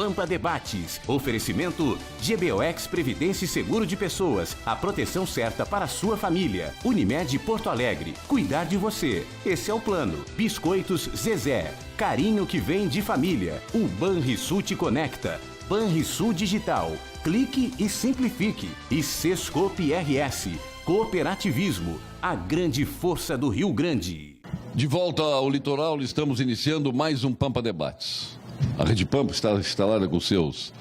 Pampa Debates. Oferecimento GBOX Previdência e Seguro de Pessoas. A proteção certa para a sua família. Unimed Porto Alegre. Cuidar de você. Esse é o plano. Biscoitos Zezé. Carinho que vem de família. O Banrisul te conecta. Banrisul Digital. Clique e simplifique. E Sescope RS. Cooperativismo. A grande força do Rio Grande. De volta ao litoral, estamos iniciando mais um Pampa Debates. A Rede Pampa está instalada com seus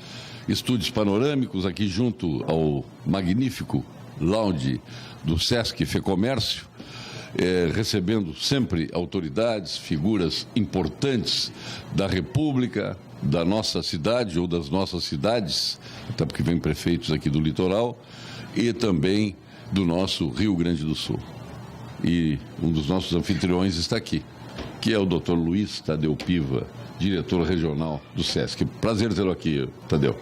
estúdios panorâmicos aqui junto ao magnífico lounge do Sesc Fecomércio, recebendo sempre autoridades, figuras importantes da República, da nossa cidade ou das nossas cidades, até porque vem prefeitos aqui do litoral, e também do nosso Rio Grande do Sul. E um dos nossos anfitriões está aqui, que é o Dr. Luiz Tadeu Piva, diretor regional do Sesc. Prazer tê-lo aqui, Tadeu.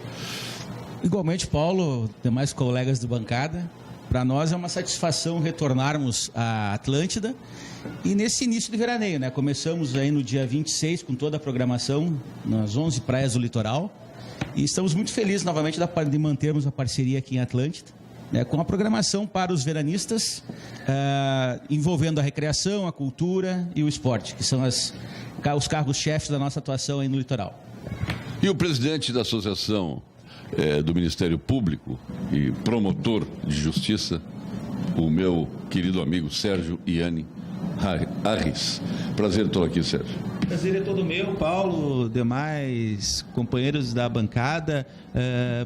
Igualmente, Paulo, demais colegas de bancada, para nós é uma satisfação retornarmos à Atlântida e nesse início de veraneio, né? Começamos aí no dia 26 com toda a programação nas 11 praias do litoral e estamos muito felizes novamente de mantermos a parceria aqui em Atlântida, né, com a programação para os veranistas, envolvendo a recreação, a cultura e o esporte, que são os cargos-chefes da nossa atuação aí no litoral. E o presidente da Associação do Ministério Público e promotor de justiça, o meu querido amigo Sérgio Iane Arris. Prazer estar aqui, Sérgio. Prazer é todo meu, Paulo, demais companheiros da bancada,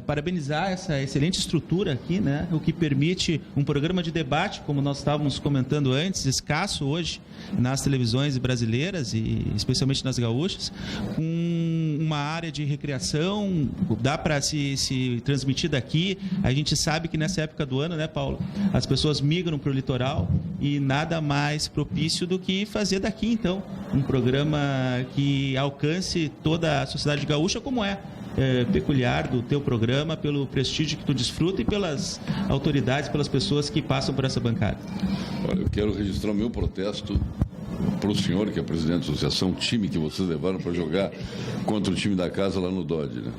parabenizar essa excelente estrutura aqui, né? O que permite um programa de debate, como nós estávamos comentando antes, escasso hoje nas televisões brasileiras e especialmente nas gaúchas, uma área de recreação, dá para se transmitir daqui. A gente sabe que nessa época do ano, né, Paulo, as pessoas migram para o litoral e nada mais propício do que fazer daqui, então, um programa que alcance toda a sociedade gaúcha, como é peculiar do teu programa, pelo prestígio que tu desfruta e pelas autoridades, pelas pessoas que passam por essa bancada. Olha, eu quero registrar o meu protesto para o senhor, que é presidente da associação, time que vocês levaram para jogar contra o time da casa lá no Dodge, né?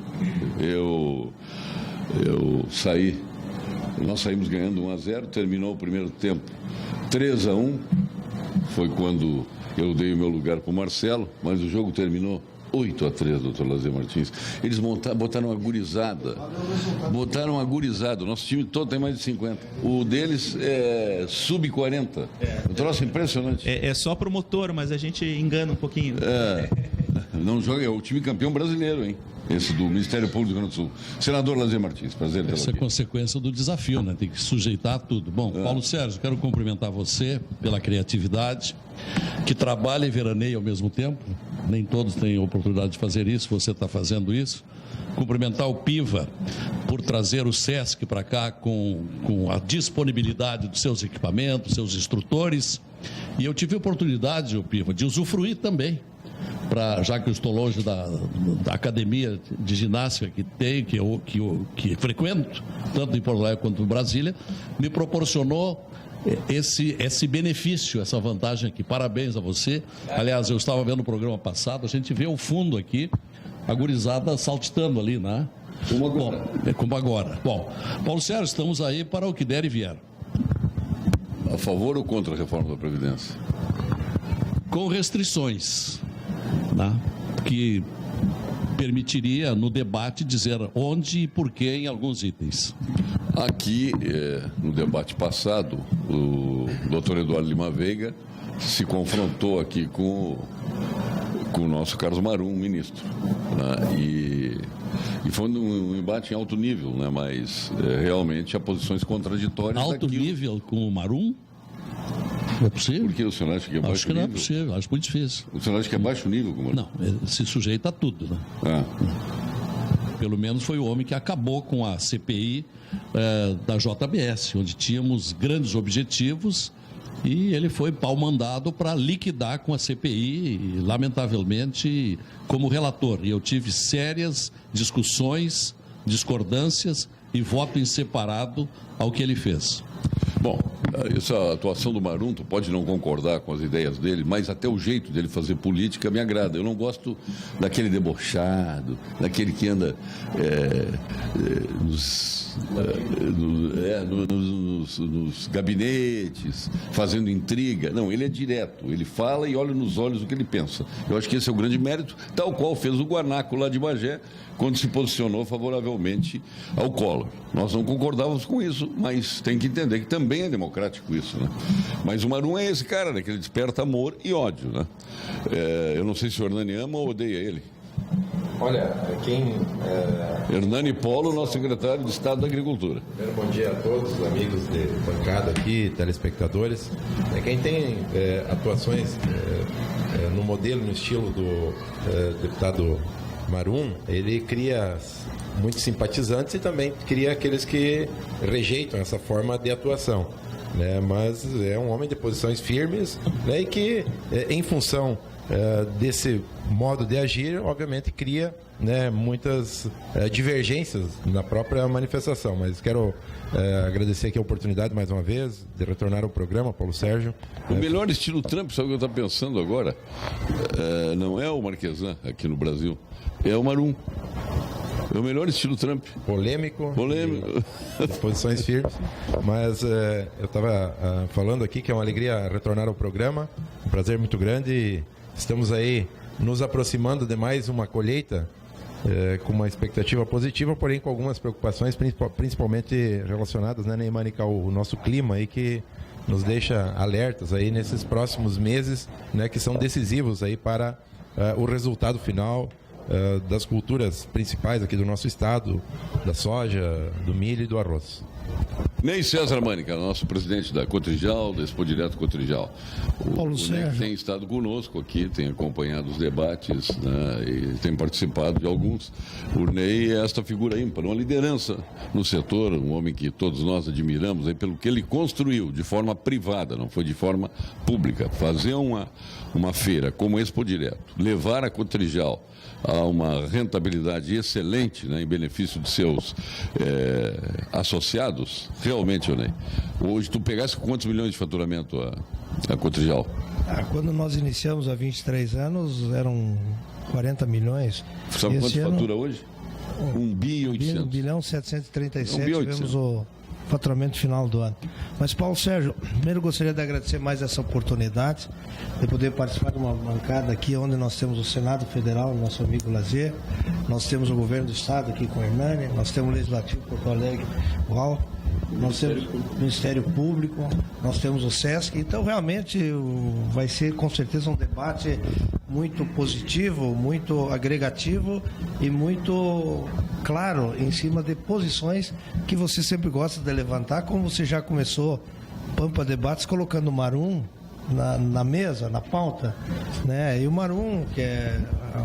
Nós saímos ganhando 1-0, terminou o primeiro tempo 3-1, foi quando eu dei o meu lugar para o Marcelo, mas o jogo terminou 8-3, doutor Lazer Martins. Eles botaram uma gurizada. O nosso time todo tem mais de 50. O deles é sub-40. Um troço impressionante. É só promotor, mas a gente engana um pouquinho. Não joga, é o time campeão brasileiro, hein? Esse do Ministério Público do Rio Grande do Sul. Senador Lazer Martins, prazer tê-lo aqui. Essa é consequência do desafio, né? Tem que sujeitar tudo. Bom, Paulo Sérgio, quero cumprimentar você pela criatividade, que trabalha e veraneia ao mesmo tempo. Nem todos têm oportunidade de fazer isso, você está fazendo isso. Cumprimentar o Piva por trazer o Sesc para cá com a disponibilidade dos seus equipamentos, seus instrutores. E eu tive a oportunidade, o Piva, de usufruir também. Já que eu estou longe da academia de ginástica que frequento, tanto em Porto Alegre quanto em Brasília, me proporcionou esse benefício, essa vantagem aqui. Parabéns a você. Aliás, eu estava vendo o programa passado, a gente vê o fundo aqui, a gurizada saltitando ali, né? Como agora. Bom, como agora. Bom, Paulo Sérgio, estamos aí para o que der e vier. A favor ou contra a reforma da Previdência? Com restrições, né? Que permitiria no debate dizer onde e por que em alguns itens. Aqui, no debate passado, o doutor Eduardo Lima Veiga se confrontou aqui com o nosso Carlos Marum, ministro, né? E foi um embate em alto nível, né? Mas realmente há posições contraditórias. Alto nível com o Marum? É possível? Por que o senhor acha que é baixo nível? Acho que não é possível, acho muito difícil. O senhor acha que é baixo nível? Como... Não, se sujeita a tudo, né? Pelo menos foi o homem que acabou com a CPI da JBS, onde tínhamos grandes objetivos e ele foi pau-mandado para liquidar com a CPI, lamentavelmente, como relator. E eu tive sérias discussões, discordâncias e voto em separado ao que ele fez. Bom, essa atuação do Marum, tu pode não concordar com as ideias dele, mas até o jeito dele fazer política me agrada. Eu não gosto daquele debochado, daquele que anda nos gabinetes, fazendo intriga. Não, ele é direto, ele fala e olha nos olhos o que ele pensa. Eu acho que esse é o grande mérito, tal qual fez o Guanaco lá de Bagé, quando se posicionou favoravelmente ao Collor. Nós não concordávamos com isso, mas tem que entender que também é democrático isso, né? Mas o Marum é esse cara, né, que ele desperta amor e ódio, né? Eu não sei se o Hernani ama ou odeia ele. Olha, Hernani Polo, nosso secretário de Estado da Agricultura. Primeiro, bom dia a todos, amigos de bancada aqui, telespectadores. Quem tem atuações no modelo, no estilo do deputado Marum, ele cria muitos simpatizantes e também cria aqueles que rejeitam essa forma de atuação, né? Mas é um homem de posições firmes, né? E que, em função desse modo de agir, obviamente cria, né, muitas divergências na própria manifestação. Mas quero agradecer aqui a oportunidade mais uma vez de retornar ao programa, Paulo Sérgio. O melhor estilo Trump, sabe o que eu estou pensando agora? Não é o Marquesan aqui no Brasil, é o Marum. É o melhor estilo Trump. Polêmico. De posições firmes. Mas eu estava falando aqui que é uma alegria retornar ao programa. Um prazer muito grande. Estamos aí nos aproximando de mais uma colheita com uma expectativa positiva, porém com algumas preocupações, principalmente relacionadas, né, Neymar, ao nosso clima aí, que nos deixa alertas aí nesses próximos meses, né, que são decisivos aí para o resultado final das culturas principais aqui do nosso estado, da soja, do milho e do arroz. Ney César Mânica, nosso presidente da Cotrijal, da Expo Direto Cotrijal. O Ney tem estado conosco aqui, tem acompanhado os debates, né, e tem participado de alguns. O Ney é esta figura ímpar, uma liderança no setor, um homem que todos nós admiramos aí pelo que ele construiu de forma privada, não foi de forma pública. Fazer uma feira como Expo Direto, levar a Cotrijal a uma rentabilidade excelente, né, em benefício de seus associados, realmente, Ney. Hoje, tu pegasse quantos milhões de faturamento a Cotrijal? Quando nós iniciamos há 23 anos, eram 40 milhões. Sabe quanto fatura hoje? 1 bilhão 737, tivemos o faturamento final do ano. Mas, Paulo Sérgio, primeiro gostaria de agradecer mais essa oportunidade de poder participar de uma bancada aqui, onde nós temos o Senado Federal, nosso amigo Lazer, nós temos o Governo do Estado aqui com o Hernani, nós temos o Legislativo Porto Alegre, nós temos o Ministério Público, nós temos o SESC. Então, realmente, vai ser com certeza um debate muito positivo, muito agregativo e muito claro em cima de posições que você sempre gosta de levantar, como você já começou Pampa Debates colocando o Marum na mesa, na pauta, né? E o Marum, que é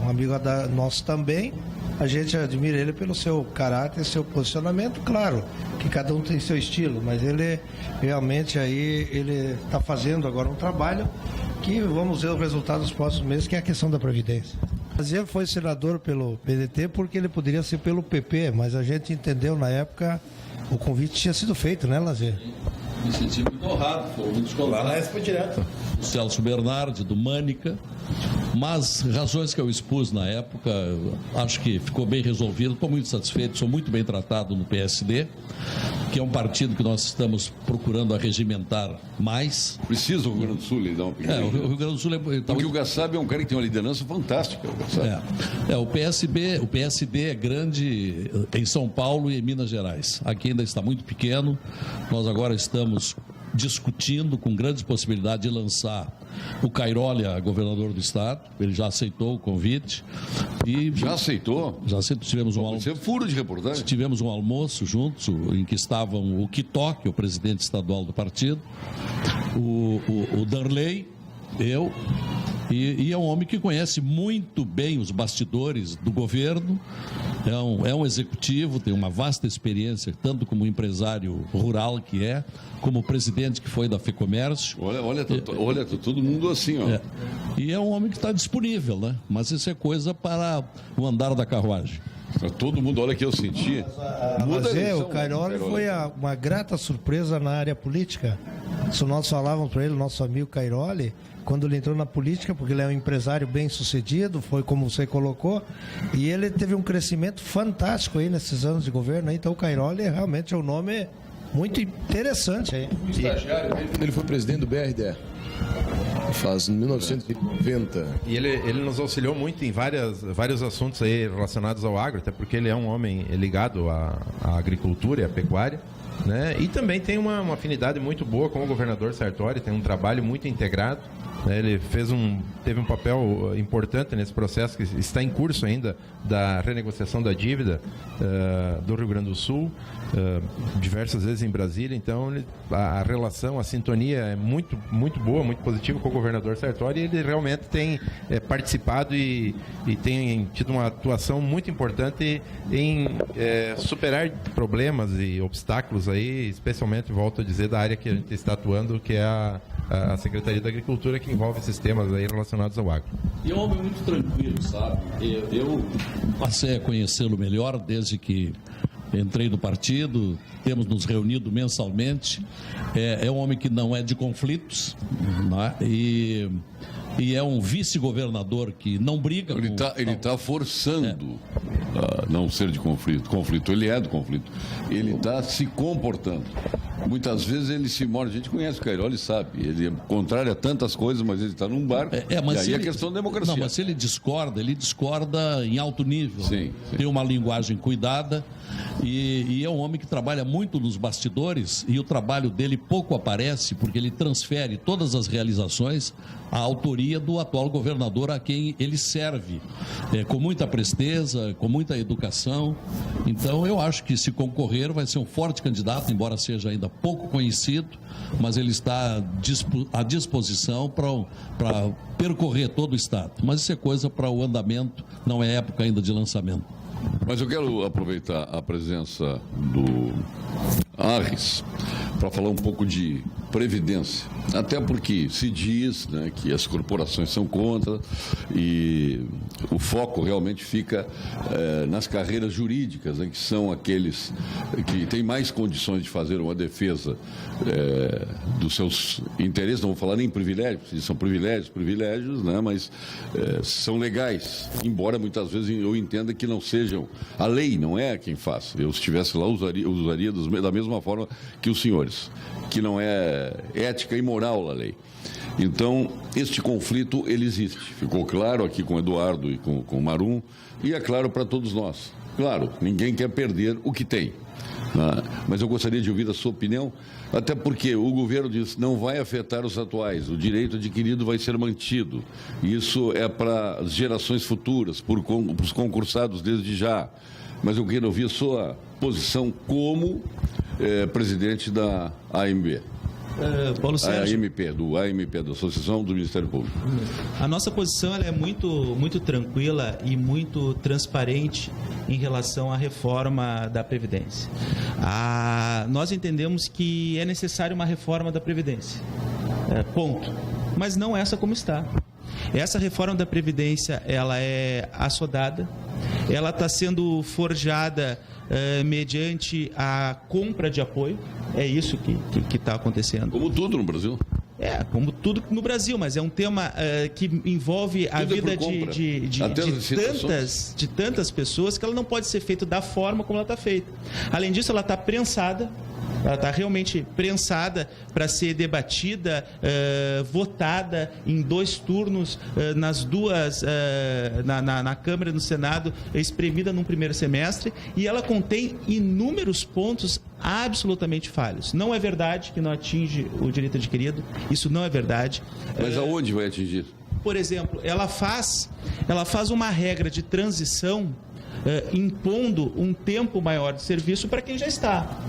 um amigo nosso também, a gente admira ele pelo seu caráter, seu posicionamento, claro, que cada um tem seu estilo, mas ele realmente aí, ele está fazendo agora um trabalho que vamos ver o resultado dos próximos meses, que é a questão da Previdência. Ele foi senador pelo PDT porque ele poderia ser pelo PP, mas a gente entendeu na época, o convite tinha sido feito, né, Lazer? Me senti muito honrado, foram muitos colegas. Lá na Expo Direto. O Celso Bernardi, do Mânica, mas razões que eu expus na época, acho que ficou bem resolvido, estou muito satisfeito, sou muito bem tratado no PSD, que é um partido que nós estamos procurando arregimentar mais. Precisa o Rio Grande do Sul lhe dar uma pequena. O Rio Grande do Sul porque o Gassab é um cara que tem uma liderança fantástica. O PSD é grande em São Paulo e em Minas Gerais. Aqui ainda está muito pequeno. Nós agora estamos discutindo com grandes possibilidades de lançar o Cairoli a governador do estado. Ele já aceitou o convite. Já aceitou? Já aceitou. Tivemos Isso é furo de reportagem. Tivemos um almoço juntos, em que estavam o Quitó, que é o presidente estadual do partido, o Darley, eu, e é um homem que conhece muito bem os bastidores do governo, é um executivo, tem uma vasta experiência, tanto como empresário rural que é, como presidente que foi da FEComércio. Olha, todo mundo assim, ó. E é um homem que está disponível, né? Mas isso é coisa para o andar da carruagem. Todo mundo, olha que eu senti. O Cairoli foi uma grata surpresa na área política. Se nós falávamos para ele, nosso amigo Cairoli, quando ele entrou na política, porque ele é um empresário bem sucedido, foi como você colocou, e ele teve um crescimento fantástico aí nesses anos de governo. Então o Cairoli realmente é um nome muito interessante aí. Ele foi presidente do BRDE. Faz 1990. E ele nos auxiliou muito em vários assuntos aí relacionados ao agro, até porque ele é um homem ligado à agricultura e à pecuária, né? E também tem uma afinidade muito boa com o governador Sartori, tem um trabalho muito integrado, né? Ele teve um papel importante nesse processo que está em curso ainda da renegociação da dívida do Rio Grande do Sul, diversas vezes em Brasília. Então a relação, a sintonia é muito, muito boa, muito positiva com o governador Sartori, e ele realmente tem participado e tem tido uma atuação muito importante em superar problemas e obstáculos aí, especialmente, volto a dizer, da área que a gente está atuando, que é a Secretaria da Agricultura, que envolve esses temas aí relacionados ao agro. E é um homem muito tranquilo, sabe? Eu passei a conhecê-lo melhor desde que entrei no partido, temos nos reunido mensalmente. É um homem que não é de conflitos, né? E é um vice-governador que não briga. Ele está forçando a não ser de conflito. Ele é do conflito. Ele está se comportando. Muitas vezes ele se morde. A gente conhece o Cairoli, sabe. Ele é contrário a tantas coisas, mas ele está num bar. Mas e aí é questão da democracia. Não, mas se ele discorda em alto nível. Sim. Tem uma linguagem cuidada. E é um homem que trabalha muito nos bastidores, e o trabalho dele pouco aparece, porque ele transfere todas as realizações à autoria do atual governador, a quem ele serve, com muita presteza, com muita educação. Então eu acho que, se concorrer, vai ser um forte candidato, embora seja ainda pouco conhecido, mas ele está à disposição para percorrer todo o estado. Mas isso é coisa para o andamento, não é época ainda de lançamento. Mas eu quero aproveitar a presença do Arres para falar um pouco de previdência. Até porque se diz, né, que as corporações são contra, e o foco realmente fica nas carreiras jurídicas, né, que são aqueles que têm mais condições de fazer uma defesa dos seus interesses. Não vou falar nem privilégios, porque são privilégios, né, mas são legais, embora muitas vezes eu entenda que não sejam a lei, não é quem faz. Eu, se estivesse lá, usaria da mesma forma que os senhores, que não é ética e moral a lei. Então, este conflito, ele existe. Ficou claro aqui com o Eduardo e com o Marum, e é claro para todos nós. Claro, ninguém quer perder o que tem, né? Mas eu gostaria de ouvir a sua opinião, até porque o governo diz que não vai afetar os atuais, o direito adquirido vai ser mantido. Isso é para as gerações futuras, para os concursados desde já. Mas eu quero ouvir a sua posição como presidente da AMB. Paulo Sérgio, AMP, da Associação do Ministério Público. A nossa posição ela é muito tranquila e muito transparente em relação à reforma da Previdência. Nós entendemos que é necessária uma reforma da Previdência, ponto. Mas não essa como está. Essa reforma da Previdência, ela é assodada, ela está sendo forjada mediante a compra de apoio. É isso que está acontendo. Como tudo no Brasil. Como tudo no Brasil, mas é um tema que envolve a vida de tantas pessoas, que ela não pode ser feita da forma como ela está feita. Além disso, ela está prensada. Ela está realmente prensada para ser debatida, votada em 2 turnos, nas duas, na Câmara e no Senado, espremida num primeiro semestre, e ela contém inúmeros pontos absolutamente falhos. Não é verdade que não atinge o direito adquirido, isso não é verdade. Mas aonde vai atingir? Por exemplo, ela faz uma regra de transição impondo um tempo maior de serviço para quem já está.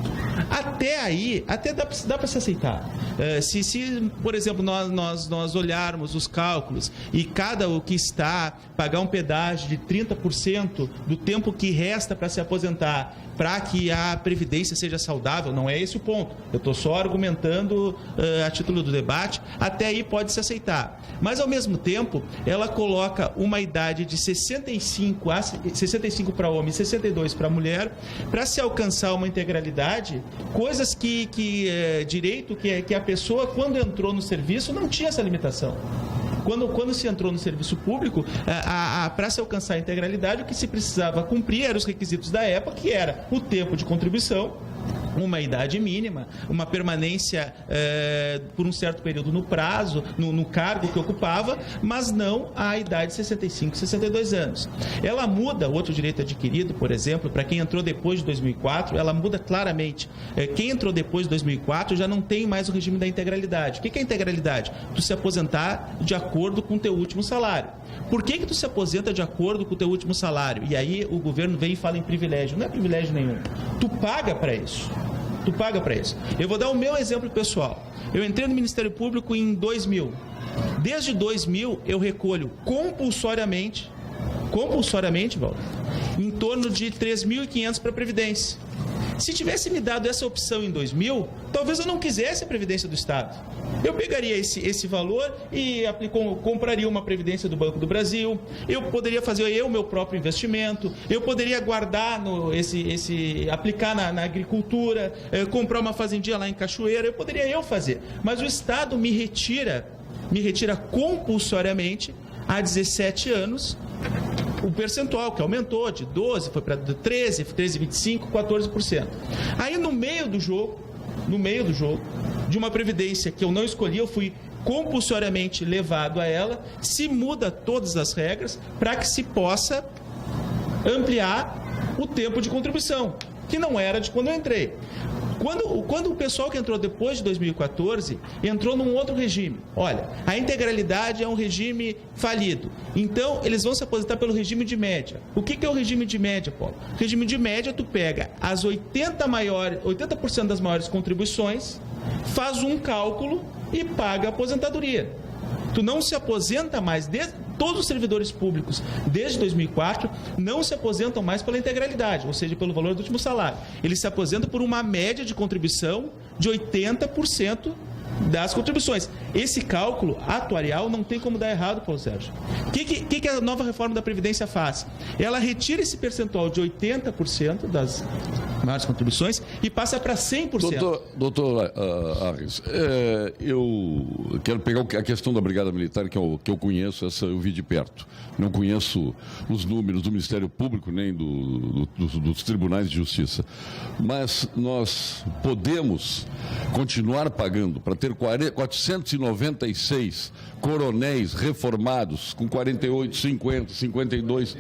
Até aí, até dá para se aceitar. Se, por exemplo, nós olharmos os cálculos e o que está pagar um pedágio de 30% do tempo que resta para se aposentar, para que a Previdência seja saudável, não é esse o ponto. Eu estou só argumentando a título do debate, até aí pode se aceitar. Mas, ao mesmo tempo, ela coloca uma idade de 65 para homem e 62 para mulher, para se alcançar uma integralidade, coisas direito que a pessoa, quando entrou no serviço, não tinha essa limitação. Quando se entrou no serviço público, para se alcançar a integralidade, o que se precisava cumprir eram os requisitos da época, que era o tempo de contribuição, uma idade mínima, uma permanência por um certo período no prazo, no cargo que ocupava, mas não a idade de 65, 62 anos. Ela muda, outro direito adquirido, por exemplo, para quem entrou depois de 2004, ela muda claramente. Quem entrou depois de 2004 já não tem mais o regime da integralidade. O que é integralidade? Tu se aposentar de acordo com o teu último salário. Por que tu se aposenta de acordo com o teu último salário? E aí o governo vem e fala em privilégio. Não é privilégio nenhum. Tu paga para isso. Eu vou dar o meu exemplo pessoal. Eu entrei no Ministério Público em 2000. Desde 2000 eu recolho compulsoriamente, Walter, em torno de 3.500 para a Previdência. Se tivesse me dado essa opção em 2000, talvez eu não quisesse a Previdência do Estado. Eu pegaria esse valor e compraria uma Previdência do Banco do Brasil, eu poderia fazer o meu próprio investimento, eu poderia guardar, aplicar na agricultura, comprar uma fazendinha lá em Cachoeira, eu poderia fazer. Mas o Estado me retira compulsoriamente, há 17 anos, o percentual que aumentou de 12, foi para 13, 13,25%, 14%. Aí no meio do jogo, de uma previdência que eu não escolhi, eu fui compulsoriamente levado a ela, se muda todas as regras para que se possa ampliar o tempo de contribuição, que não era de quando eu entrei. Quando o pessoal que entrou depois de 2014 entrou num outro regime, olha, a integralidade é um regime falido, então eles vão se aposentar pelo regime de média. O que é o regime de média, Paulo? O regime de média, tu pega as 80% das maiores contribuições, faz um cálculo e paga a aposentadoria. Tu não se aposenta mais, todos os servidores públicos, desde 2004, não se aposentam mais pela integralidade, ou seja, pelo valor do último salário. Eles se aposentam por uma média de contribuição de 80% das contribuições. Esse cálculo atuarial não tem como dar errado, Paulo Sérgio. O que a nova reforma da Previdência faz? Ela retira esse percentual de 80% das maiores contribuições e passa para 100%. Doutor Arres, eu quero pegar a questão da Brigada Militar, que eu conheço, essa eu vi de perto. Não conheço os números do Ministério Público, nem dos tribunais de justiça. Mas nós podemos continuar pagando para ter 496 coronéis reformados com 48, 50, 52.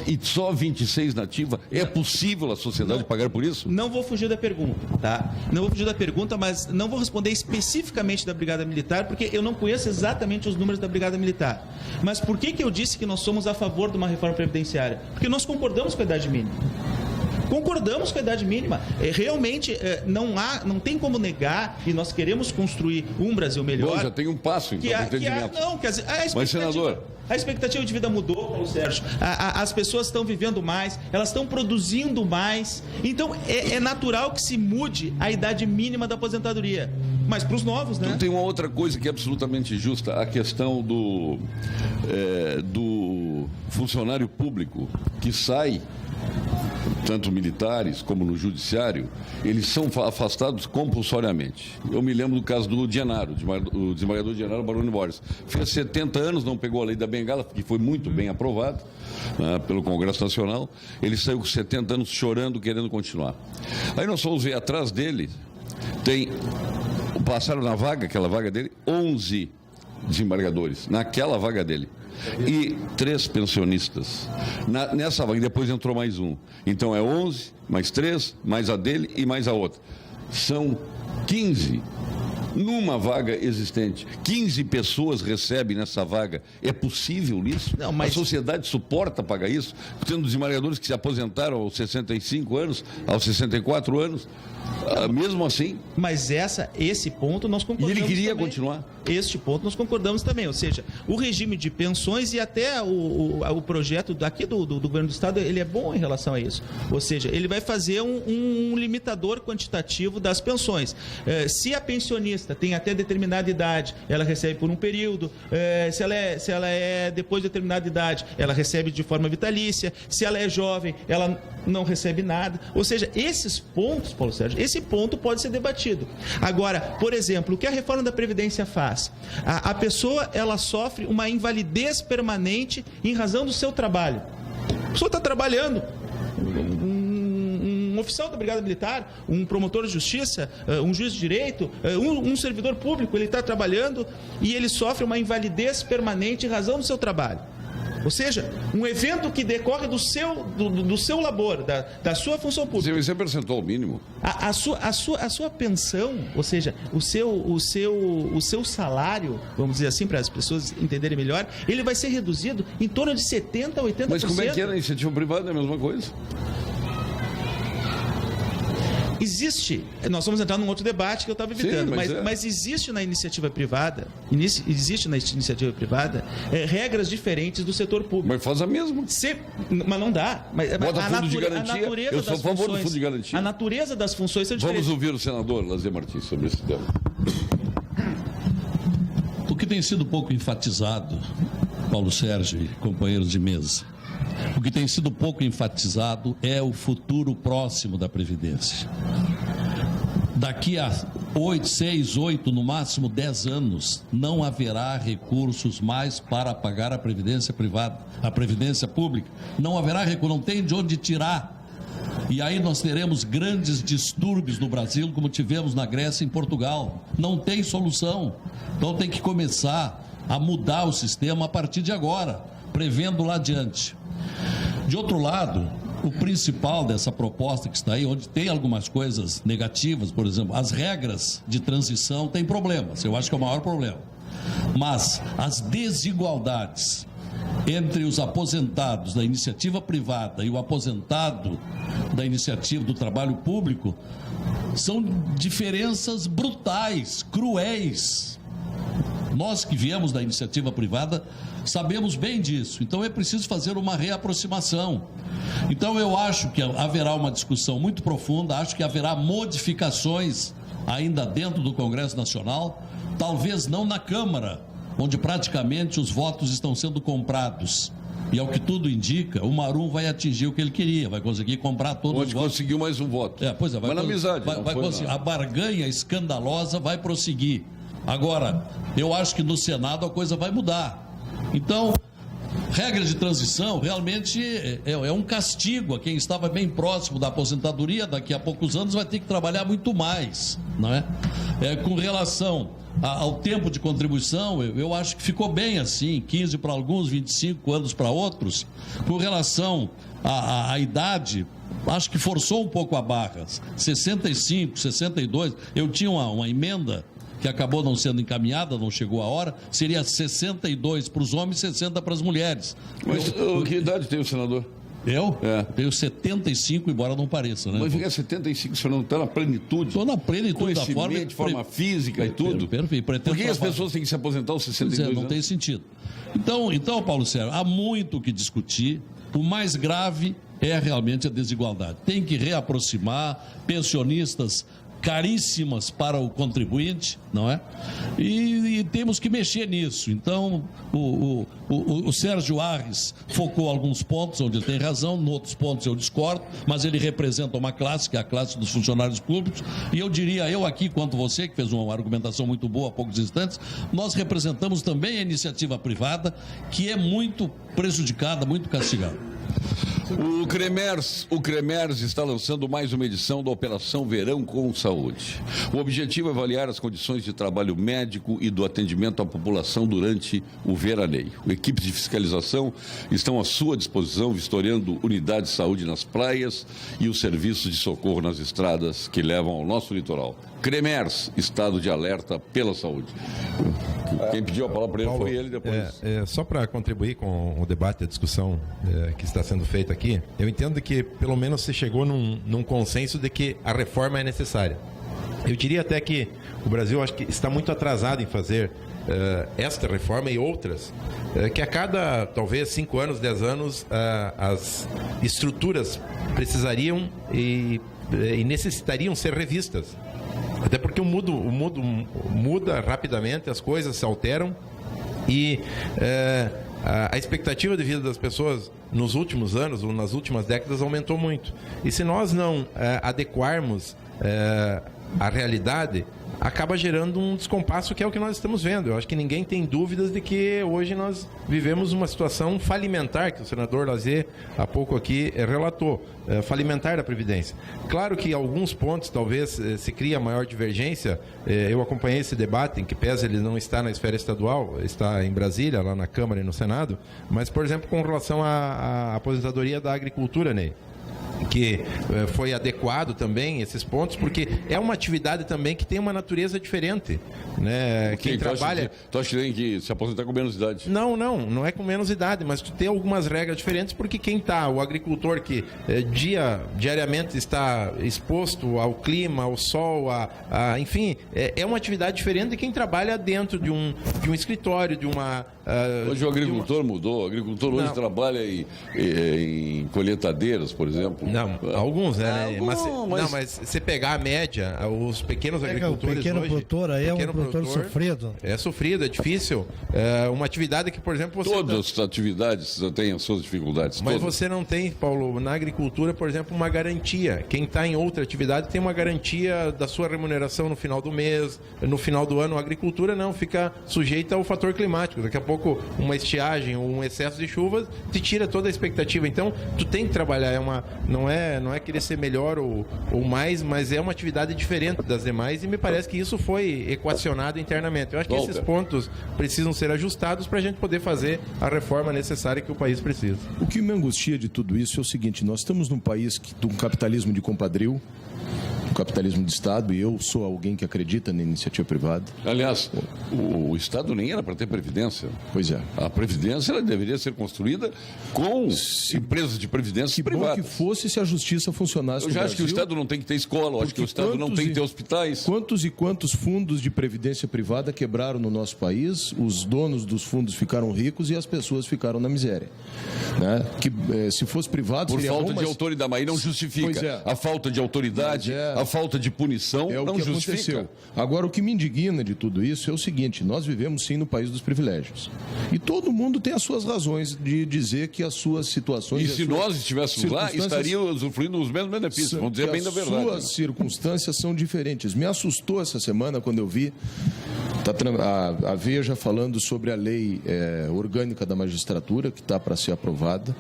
E só 26 na ativa. É possível a sociedade pagar por isso? Não vou fugir da pergunta, tá? Não vou fugir da pergunta, mas não vou responder especificamente da Brigada Militar, porque eu não conheço exatamente os números da Brigada Militar. Mas por que eu disse que nós somos a favor de uma reforma previdenciária? Porque nós concordamos com a idade mínima. Concordamos com a idade mínima. Realmente, não tem como negar, e nós queremos construir um Brasil melhor. Bom, já tem um passo, então, no entendimento. Mas, senador... A expectativa de vida mudou, Paulo Sérgio. As pessoas estão vivendo mais, elas estão produzindo mais. Então, é natural que se mude a idade mínima da aposentadoria. Mas para os novos, né? Então, tem uma outra coisa que é absolutamente justa, a questão do funcionário público que sai, tanto militares como no judiciário, eles são afastados compulsoriamente. Eu me lembro do caso do Dienaro, o desembargador Dienaro Baroni Borges. Fez 70 anos, não pegou a lei da bengala, que foi muito bem aprovada, né, pelo Congresso Nacional. Ele saiu com 70 anos chorando, querendo continuar. Aí nós fomos ver atrás dele, passaram na vaga, aquela vaga dele, 11 desembargadores, naquela vaga dele. E 3 pensionistas. Nessa vaga, depois entrou mais um. Então é 11, mais 3, mais a dele e mais a outra. São 15 numa vaga existente. 15 pessoas recebem nessa vaga. É possível isso? Não, mas... A sociedade suporta pagar isso? Tendo desembargadores que se aposentaram aos 65 anos, aos 64 anos, mesmo assim. Mas esse ponto nós concordamos. E ele queria também. continuar? Este ponto nós concordamos também, ou seja, o regime de pensões e até o projeto daqui do governo do estado, ele é bom em relação a isso. Ou seja, ele vai fazer um limitador quantitativo das pensões. Se a pensionista tem até determinada idade, ela recebe por um período. Se ela é depois de determinada idade, ela recebe de forma vitalícia. Se ela é jovem, ela não recebe nada. Ou seja, esses pontos, Paulo Sérgio, esse ponto pode ser debatido. Agora, por exemplo, o que a reforma da Previdência faz? A pessoa, ela sofre uma invalidez permanente em razão do seu trabalho. A pessoa está trabalhando, um oficial da Brigada Militar, um promotor de justiça, um juiz de direito, um servidor público, ele está trabalhando e ele sofre uma invalidez permanente em razão do seu trabalho. Ou seja, um evento que decorre do seu labor, da sua função pública. Isso é percentual mínimo. A sua pensão, ou seja, o seu salário, vamos dizer assim, para as pessoas entenderem melhor, ele vai ser reduzido em torno de 70% a 80%. Mas como é que é na iniciativa privada? É a mesma coisa? Existe, nós vamos entrar num outro debate que eu estava evitando, mas existe na iniciativa privada, regras diferentes do setor público. Mas faz a mesma. Mas não dá. Bota fundo de garantia. Eu sou a favor do fundo de garantia. A natureza das funções são diferentes. Vamos ouvir o senador Lazer Martins sobre esse tema. O que tem sido pouco enfatizado, Paulo Sérgio e companheiros de mesa, o que tem sido pouco enfatizado é o futuro próximo da Previdência. Daqui a 6, 8, no máximo 10 anos, não haverá recursos mais para pagar a Previdência privada, a Previdência pública. Não haverá recurso, não tem de onde tirar. E aí nós teremos grandes distúrbios no Brasil, como tivemos na Grécia e em Portugal. Não tem solução. Então tem que começar a mudar o sistema a partir de agora, prevendo lá adiante. De outro lado, o principal dessa proposta que está aí, onde tem algumas coisas negativas, por exemplo, as regras de transição têm problemas, eu acho que é o maior problema. Mas as desigualdades entre os aposentados da iniciativa privada e o aposentado da iniciativa do trabalho público são diferenças brutais, cruéis. Nós que viemos da iniciativa privada sabemos bem disso, então é preciso fazer uma reaproximação. Então eu acho que haverá uma discussão muito profunda, acho que haverá modificações ainda dentro do Congresso Nacional, talvez não na Câmara, onde praticamente os votos estão sendo comprados. E ao que tudo indica, o Marum vai atingir o que ele queria, vai conseguir comprar todos os votos. Conseguiu mais um voto. Pois é, mas na amizade. Vai conseguir. A barganha escandalosa vai prosseguir. Agora, eu acho que no Senado a coisa vai mudar. Então, regra de transição realmente é um castigo a quem estava bem próximo da aposentadoria, daqui a poucos anos vai ter que trabalhar muito mais, não é? Com relação ao tempo de contribuição, eu acho que ficou bem assim, 15 para alguns, 25 anos para outros. Com relação à idade, acho que forçou um pouco a barra, 65, 62, eu tinha uma emenda que acabou não sendo encaminhada, não chegou a hora, seria 62 para os homens e 60 para as mulheres. Mas que idade tem o senador? Eu? Tenho 75, embora não pareça, né? Mas fica 75, senhor, não está na plenitude? Estou na plenitude da forma... de forma física e tudo? Perfeito. Por que as pessoas têm que se aposentar aos 62 anos? Não tem sentido. Então, Paulo Sérgio, há muito o que discutir. O mais grave é realmente a desigualdade. Tem que reaproximar pensionistas caríssimas para o contribuinte, não é? E temos que mexer nisso. Então, o Sérgio Arres focou alguns pontos onde ele tem razão, em outros pontos eu discordo, mas ele representa uma classe, que é a classe dos funcionários públicos, e eu diria, eu aqui, quanto você, que fez uma argumentação muito boa há poucos instantes, nós representamos também a iniciativa privada, que é muito prejudicada, muito castigada. O Cremers está lançando mais uma edição da Operação Verão com Saúde. O objetivo é avaliar as condições de trabalho médico e do atendimento à população durante o veraneio. Equipes de fiscalização estão à sua disposição, vistoriando unidades de saúde nas praias e os serviços de socorro nas estradas que levam ao nosso litoral. Cremers, estado de alerta pela saúde. Quem pediu a palavra para ele foi ele depois. Só para contribuir com o debate, a discussão que está sendo feita aqui, eu entendo que pelo menos se chegou num consenso de que a reforma é necessária. Eu diria até que o Brasil acho que está muito atrasado em fazer esta reforma e outras, que a cada talvez 5 anos, 10 anos, as estruturas precisariam e necessitariam ser revistas. Até porque o mundo muda rapidamente, as coisas se alteram e a expectativa de vida das pessoas nos últimos anos ou nas últimas décadas aumentou muito. E se nós não adequarmos a realidade, acaba gerando um descompasso que é o que nós estamos vendo. Eu acho que ninguém tem dúvidas de que hoje nós vivemos uma situação falimentar, que o senador Lazier há pouco aqui relatou, falimentar da Previdência. Claro que em alguns pontos talvez se cria maior divergência. Eu acompanhei esse debate, em que pese ele não está na esfera estadual, está em Brasília, lá na Câmara e no Senado, mas, por exemplo, com relação à aposentadoria da agricultura, Ney, que foi adequado também esses pontos, porque é uma atividade também que tem uma natureza diferente, né? Quem trabalha... Tu acha que tem que se aposentar com menos idade? Não é com menos idade, mas tu tem algumas regras diferentes, porque o agricultor que diariamente está exposto ao clima, ao sol, enfim, é uma atividade diferente de quem trabalha dentro de um escritório, de uma... Hoje o agricultor mudou, o agricultor hoje trabalha em colheitadeiras, por exemplo. Não, alguns, né? Mas você pegar a média, os pequenos agricultores o pequeno hoje... produtor aí é um produtor sofrido. É sofrido, é difícil. É uma atividade que, por exemplo... Todas as atividades têm as suas dificuldades. Mas todas. Você não tem, Paulo, na agricultura, por exemplo, uma garantia. Quem está em outra atividade tem uma garantia da sua remuneração no final do mês, no final do ano. A agricultura não, fica sujeita ao fator climático. Daqui a pouco uma estiagem ou um excesso de chuva te tira toda a expectativa. Então, tu tem que trabalhar. Não é querer ser melhor ou mais, mas é uma atividade diferente das demais e me parece que isso foi equacionado internamente. Eu acho que esses pontos precisam ser ajustados para a gente poder fazer a reforma necessária que o país precisa. O que me angustia de tudo isso é o seguinte: nós estamos num país de um capitalismo de compadrio, capitalismo de Estado, e eu sou alguém que acredita na iniciativa privada. Aliás, o Estado nem era para ter previdência. Pois é. A previdência ela deveria ser construída com empresas de previdência privadas. Que bom que fosse se a justiça funcionasse. Eu já acho que o Estado não tem que ter escola, eu acho que o Estado não tem que ter hospitais. Quantos e quantos fundos de previdência privada quebraram no nosso país? Os donos dos fundos ficaram ricos e as pessoas ficaram na miséria. Né? Que se fosse privado... Por falta de autoridade, mas aí não justifica. A falta de autoridade, a falta de punição não justifica. Aconteceu. Agora, o que me indigna de tudo isso é o seguinte: nós vivemos sim no país dos privilégios. E todo mundo tem as suas razões de dizer que as suas situações... E se nós estivéssemos lá, estariam usufruindo os mesmos benefícios, vamos dizer bem da verdade. As suas circunstâncias são diferentes. Me assustou essa semana quando eu vi a Veja falando sobre a lei orgânica da magistratura, que está para ser aprovada,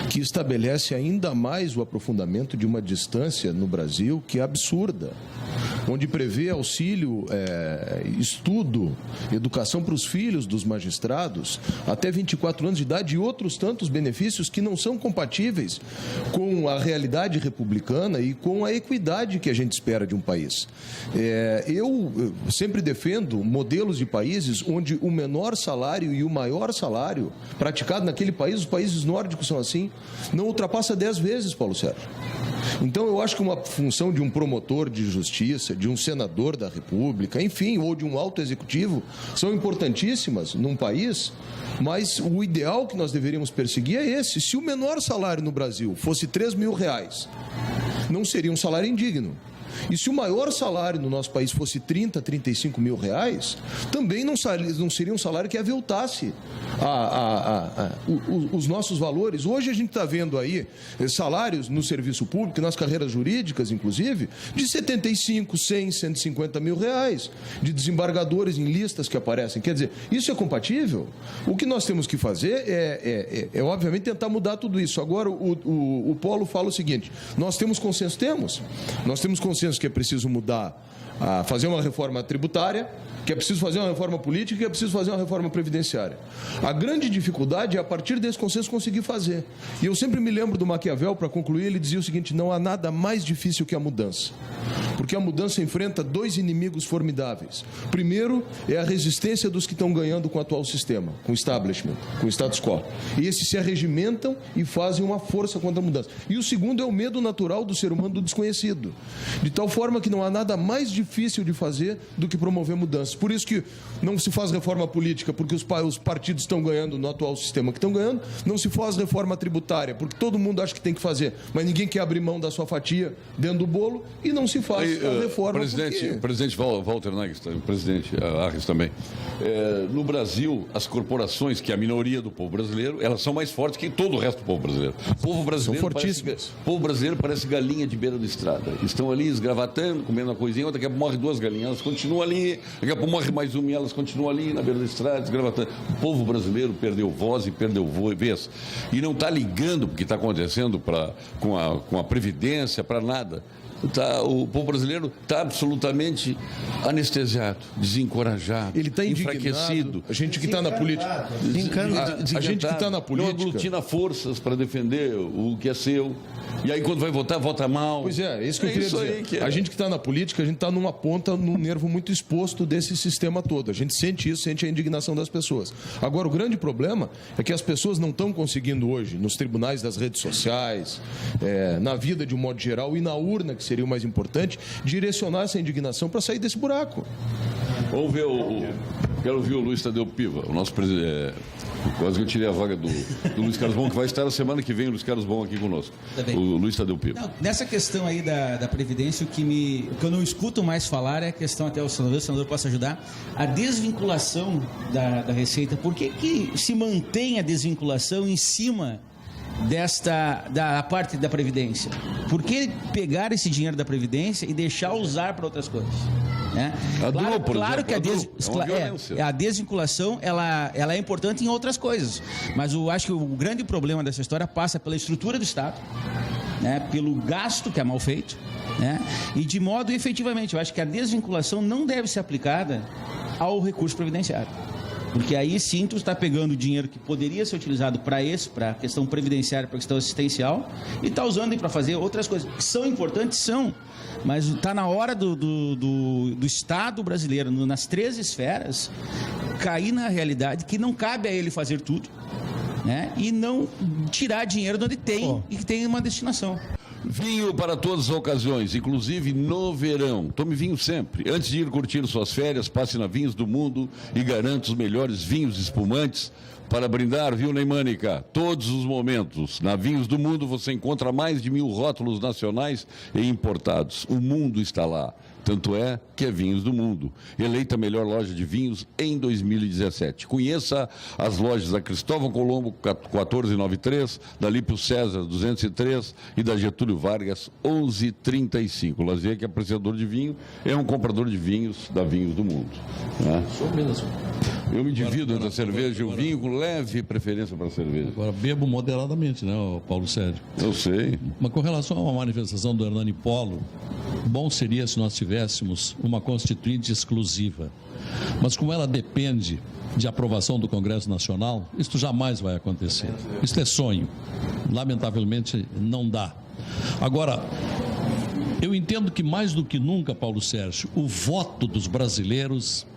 que estabelece ainda mais o aprofundamento de uma distância no Brasil que é absurda, onde prevê auxílio, estudo, educação para os filhos dos magistrados até 24 anos de idade e outros tantos benefícios que não são compatíveis com a realidade republicana e com a equidade que a gente espera de um país. Eu sempre defendo modelos de países onde o menor salário e o maior salário praticado naquele país, os países nórdicos são assim, não ultrapassa 10 vezes, Paulo Sérgio. Então, eu acho que uma função de um promotor de justiça, de um senador da República, enfim, ou de um alto executivo, são importantíssimas num país, mas o ideal que nós deveríamos perseguir é esse. Se o menor salário no Brasil fosse R$3.000, não seria um salário indigno. E se o maior salário no nosso país fosse 30, 35 mil reais, também não seria um salário que aviltasse os nossos valores. Hoje a gente está vendo aí salários no serviço público, nas carreiras jurídicas, inclusive, de 75, 100, 150 mil reais, de desembargadores em listas que aparecem. Quer dizer, isso é compatível? O que nós temos que fazer é obviamente, tentar mudar tudo isso. Agora, o Polo fala o seguinte: nós temos consenso? Nós temos consenso que é preciso mudar, fazer uma reforma tributária, que é preciso fazer uma reforma política, que é preciso fazer uma reforma previdenciária. A grande dificuldade é, a partir desse consenso, conseguir fazer. E eu sempre me lembro do Maquiavel, para concluir, ele dizia o seguinte: não há nada mais difícil que a mudança. Porque a mudança enfrenta dois inimigos formidáveis. Primeiro é a resistência dos que estão ganhando com o atual sistema, com o establishment, com o status quo. E esses se arregimentam e fazem uma força contra a mudança. E o segundo é o medo natural do ser humano do desconhecido. De tal forma que não há nada mais difícil de fazer do que promover mudanças. Por isso que não se faz reforma política, porque os partidos estão ganhando no atual sistema que estão ganhando. Não se faz reforma tributária, porque todo mundo acha que tem que fazer, mas ninguém quer abrir mão da sua fatia dentro do bolo. E não se faz a reforma. Presidente Walter Nages, presidente Arres também. No Brasil, as corporações, que é a minoria do povo brasileiro, elas são mais fortes que todo o resto do povo brasileiro. O povo brasileiro parece galinha de beira da estrada. Estão ali esgravatando, comendo uma coisinha, daqui a pouco morre duas galinhas, elas continuam ali, daqui a pouco morre mais uma e elas continuam ali na beira da estrada, esgravatando. O povo brasileiro perdeu voz e perdeu vez. E não está ligando o que está acontecendo com a Previdência, para nada. O povo brasileiro está absolutamente anestesiado, desencorajado, ele está enfraquecido. A gente que está na política. A gente que está na política. Não aglutina forças para defender o que é seu. E aí, quando vai votar, vota mal. Pois é isso que eu queria dizer. A gente que está na política, a gente está numa ponta, num nervo muito exposto desse sistema todo. A gente sente isso, sente a indignação das pessoas. Agora, o grande problema é que as pessoas não estão conseguindo hoje, nos tribunais das redes sociais, na vida de um modo geral e na urna, que seria o mais importante, direcionar essa indignação para sair desse buraco. Vamos ver quero ouvir o Luiz Tadeu Piva, o nosso presidente. Quase que eu tirei a vaga do Luiz Carlos Bom, que vai estar na semana que vem o Luiz Carlos Bom aqui conosco. O Luiz Tadeu Piva. Não, nessa questão aí da Previdência, o que eu não escuto mais falar é a questão, até o senador possa ajudar, a desvinculação da Receita. Por que se mantém a desvinculação em cima da parte da Previdência? Por que pegar esse dinheiro da Previdência e deixar usar para outras coisas? Né? Claro que a desvinculação ela é importante em outras coisas, mas eu acho que o grande problema dessa história passa pela estrutura do Estado, né? Pelo gasto que é mal feito, né? E de modo, efetivamente, eu acho que a desvinculação não deve ser aplicada ao recurso previdenciário. Porque aí sim tu está pegando dinheiro que poderia ser utilizado para a questão previdenciária, para a questão assistencial, e está usando para fazer outras coisas que são importantes, mas está na hora do Estado brasileiro, nas 13 esferas, cair na realidade que não cabe a ele fazer tudo, né? E não tirar dinheiro de onde tem e que tem uma destinação. Vinho para todas as ocasiões, inclusive no verão. Tome vinho sempre. Antes de ir curtir suas férias, passe na Vinhos do Mundo e garanta os melhores vinhos espumantes para brindar, viu, Neymânica? Todos os momentos. Na Vinhos do Mundo você encontra mais de 1000 rótulos nacionais e importados. O mundo está lá. Tanto é que é Vinhos do Mundo. Eleita a melhor loja de vinhos em 2017. Conheça as lojas da Cristóvão Colombo, 1493, da Lípio César, 203 e da Getúlio Vargas, 1135. Lazier, que é apreciador de vinho, é um comprador de vinhos da Vinhos do Mundo. Né? Sou mesmo. Eu me divido entre a cerveja e o vinho com leve preferência para a cerveja. Agora, bebo moderadamente, né, Paulo Sérgio? Eu sei. Mas com relação a uma manifestação do Hernani Polo, bom seria se nós tivéssemos uma constituinte exclusiva. Mas como ela depende de aprovação do Congresso Nacional, isso jamais vai acontecer. Isso é sonho. Lamentavelmente, não dá. Agora, eu entendo que mais do que nunca, Paulo Sérgio, o voto dos brasileiros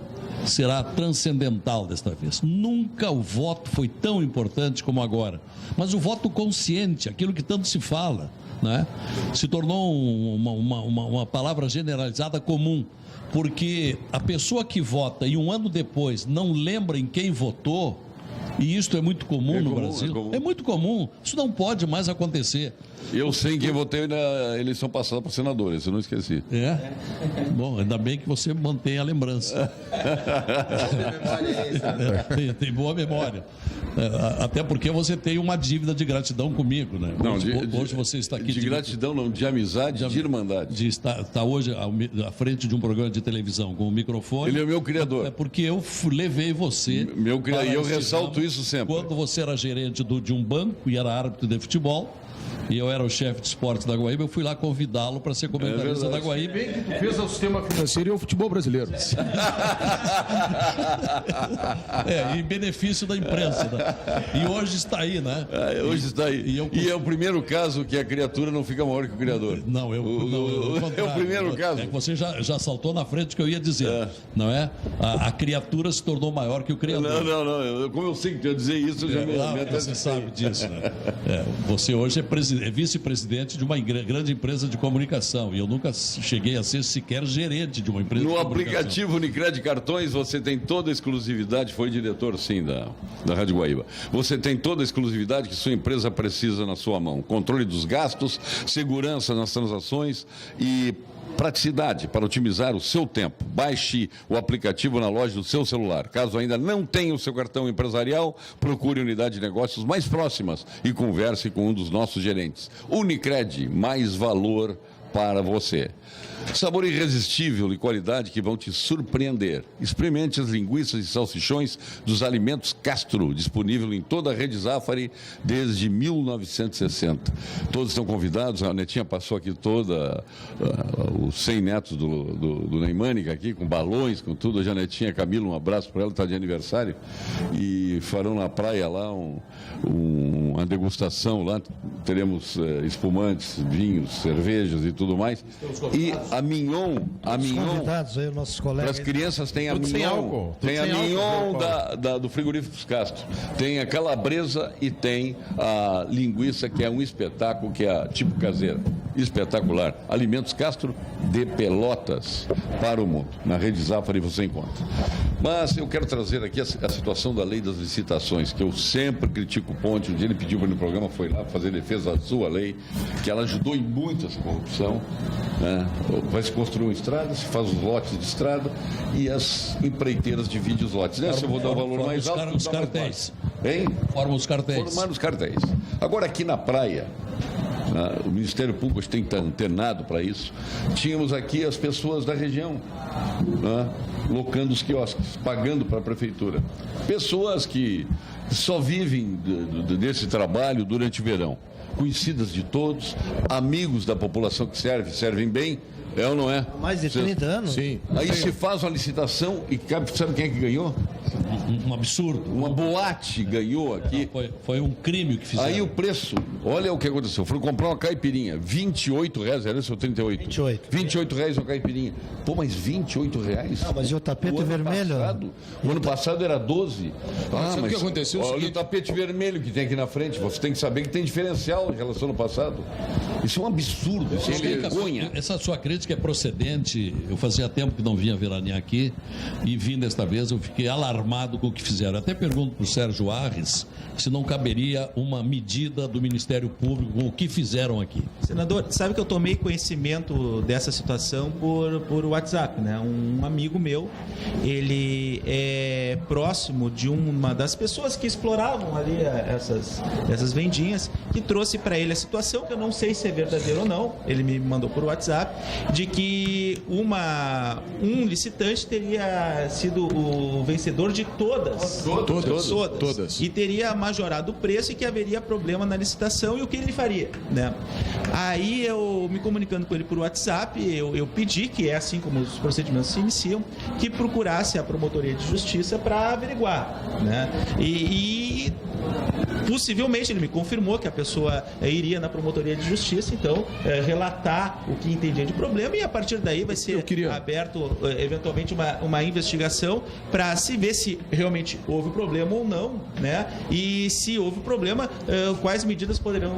será transcendental desta vez. Nunca o voto foi tão importante como agora. Mas o voto consciente, aquilo que tanto se fala, né, se tornou uma palavra generalizada comum, porque a pessoa que vota e um ano depois não lembra em quem votou, E isso é muito comum no Brasil. É muito comum. Isso não pode mais acontecer. Eu sei quem votei na eleição passada para senador, isso eu não esqueci. Bom, ainda bem que você mantém a lembrança. Tem boa memória. Até porque você tem uma dívida de gratidão comigo, né? Hoje você está aqui... De gratidão, não, de amizade, de irmandade. De estar hoje à frente de um programa de televisão com o microfone. Ele é o meu criador. É porque eu levei você... Meu criador, e eu ressalto isso sempre. Quando você era gerente de um banco e era árbitro de futebol, e eu era o chefe de esportes da Guaíba, eu fui lá convidá-lo para ser comentarista da Guaíba. Bem que tu fez o sistema financeiro e o futebol brasileiro. Em benefício da imprensa. Né? E hoje está aí, né? Hoje está aí. E é o primeiro caso que a criatura não fica maior que o criador. Não, é o primeiro caso. É que você já saltou na frente do que eu ia dizer. Não é? A criatura se tornou maior que o criador. Não. Como eu sei que tu ia dizer isso, eu já me você sabe disso, né? Você hoje é vice-presidente de uma grande empresa de comunicação e eu nunca cheguei a ser sequer gerente de uma empresa de comunicação. No aplicativo Unicred Cartões você tem toda a exclusividade, foi diretor sim da Rádio Guaíba. Você tem toda a exclusividade que sua empresa precisa na sua mão. Controle dos gastos, segurança nas transações e praticidade para otimizar o seu tempo. Baixe o aplicativo na loja do seu celular. Caso ainda não tenha o seu cartão empresarial, procure a unidade de negócios mais próximas e converse com um dos nossos gerentes. Unicred, mais valor para você. Sabor irresistível e qualidade que vão te surpreender. Experimente as linguiças e salsichões dos Alimentos Castro, disponível em toda a rede Zafari desde 1960. Todos estão convidados, a Netinha passou aqui os 100 netos do Neymânica aqui, com balões, com tudo. A Netinha, Camila, um abraço para ela, está de aniversário. E farão na praia lá uma degustação lá, teremos espumantes, vinhos, cervejas e tudo mais. E a Mignon, convidados aí, nossos colegas. Para as crianças tem a Mignon, do Frigoríficos Castro, tem a calabresa e tem a linguiça, que é um espetáculo, que é tipo caseira, espetacular. Alimentos Castro de Pelotas para o mundo. Na rede Zafari você encontra. Mas eu quero trazer aqui a situação da lei das licitações, que eu sempre critico o Ponte. Um dia ele pediu para no programa, foi lá fazer defesa da sua lei, que ela ajudou em muito essa corrupção, né? Vai se construir uma estrada, se faz os lotes de estrada e as empreiteiras dividem os lotes. Nessa eu vou dar um valor mais alto. Os cartéis. Hein? Formam os cartéis. Formar os cartéis. Agora aqui na praia, o Ministério Público tem que estar antenado para isso. Tínhamos aqui as pessoas da região, locando os quiosques, pagando para a prefeitura. Pessoas que só vivem desse trabalho durante o verão. Conhecidas de todos, amigos da população que servem bem, é ou não é? Mais de 30 anos? Sim. Aí se faz uma licitação e sabe quem é que ganhou? Um absurdo. Uma boate ganhou aqui. Não, foi um crime o que fizeram. Aí o preço, olha o que aconteceu. Foram comprar uma caipirinha, R$28, era isso ou 38? 28. R$28 uma caipirinha. Pô, mas R$28? Não, mas e o tapete vermelho? O ano passado era 12. Sabe o que aconteceu? Olha o tapete vermelho que tem aqui na frente. Você tem que saber que tem diferencial em relação ao passado. Isso é um absurdo, isso é uma vergonha. Essa sua crítica é procedente. Eu fazia tempo que não vinha veranear aqui e vim desta vez, eu fiquei alarmado com o que fizeram. Até pergunto para o Sérgio Arres se não caberia uma medida do Ministério Público com o que fizeram aqui. Senador, sabe que eu tomei conhecimento dessa situação por WhatsApp, né? Um amigo meu, ele é próximo de uma das pessoas que exploravam ali essas vendinhas, que trouxe para ele a situação, que eu não sei se é verdadeiro ou não, ele me mandou por WhatsApp, de que um licitante teria sido o vencedor de todas. E teria majorado o preço e que haveria problema na licitação e o que ele faria, né? Aí eu, me comunicando com ele por WhatsApp, eu pedi, que é assim como os procedimentos se iniciam, que procurasse a Promotoria de Justiça para averiguar, né? E possivelmente ele me confirmou que a pessoa iria na Promotoria de Justiça, então relatar o que entendia de problema, e a partir daí vai ser aberto eventualmente uma investigação para se ver se realmente houve problema ou não, né? E se houve problema, quais medidas poderão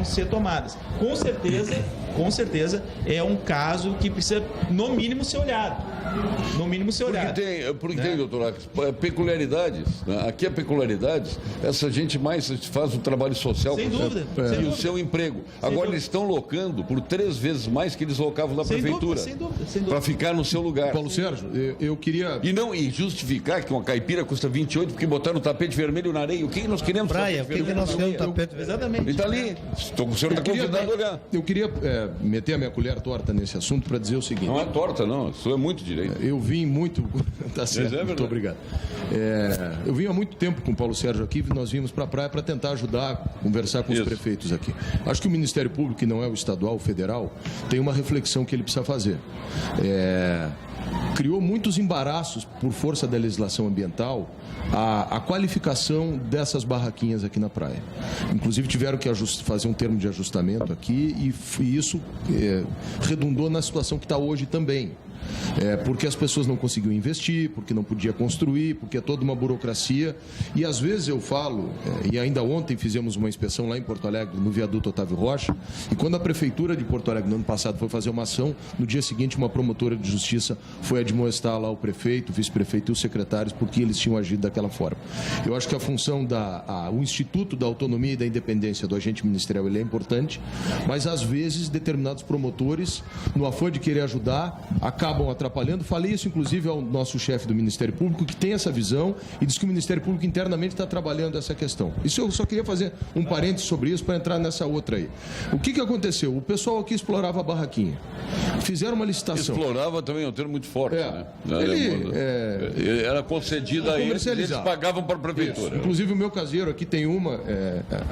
ser tomadas. Com certeza com certeza é um caso que precisa, no mínimo, ser olhado. No mínimo, ser olhado. Porque tem, doutor Aques, peculiaridades. Né? Aqui a peculiaridades, essa gente mais faz o trabalho social sem dúvida, e o seu emprego. Agora eles estão locando por 3 vezes mais que eles locavam na prefeitura. Sem dúvida. Para ficar no seu lugar. Paulo Sérgio, eu queria... E justificar que uma caipira custa 28 porque botaram o tapete vermelho na areia. O que nós queremos? Praia, o que nós queremos tapete vermelho? Exatamente. Ele está ali. O senhor está convidado a olhar. Eu queria meter a minha colher torta nesse assunto para dizer o seguinte. Não é torta, não. Isso é muito direito. Eu vim muito... Tá certo, muito obrigado. Eu vim há muito tempo com o Paulo Sérgio aqui, nós vimos para a praia para tentar ajudar, conversar com os prefeitos aqui. Acho que o Ministério Público, que não é o estadual, o federal, tem uma reflexão que ele precisa fazer. Criou muitos embaraços por força da legislação ambiental a qualificação dessas barraquinhas aqui na praia. Inclusive tiveram que fazer um termo de ajustamento aqui e isso redundou na situação que está hoje também. Porque as pessoas não conseguiam investir, porque não podia construir, porque é toda uma burocracia. E às vezes eu falo, e ainda ontem fizemos uma inspeção lá em Porto Alegre, no viaduto Otávio Rocha, e quando a prefeitura de Porto Alegre no ano passado foi fazer uma ação, no dia seguinte uma promotora de justiça foi admoestar lá o prefeito, o vice-prefeito e os secretários porque eles tinham agido daquela forma. Eu acho que a função o Instituto da Autonomia e da Independência do agente ministerial ele é importante, mas às vezes determinados promotores, no afã de querer ajudar, acabam atrapalhando. Falei isso, inclusive, ao nosso chefe do Ministério Público, que tem essa visão e diz que o Ministério Público internamente está trabalhando essa questão. Isso eu só queria fazer um parênteses sobre isso para entrar nessa outra aí. O que aconteceu? O pessoal aqui explorava a barraquinha. Fizeram uma licitação. Explorava também é um termo muito forte, né? Era concedida a eles, eles pagavam para a prefeitura. Isso. Inclusive, o meu caseiro aqui tem uma,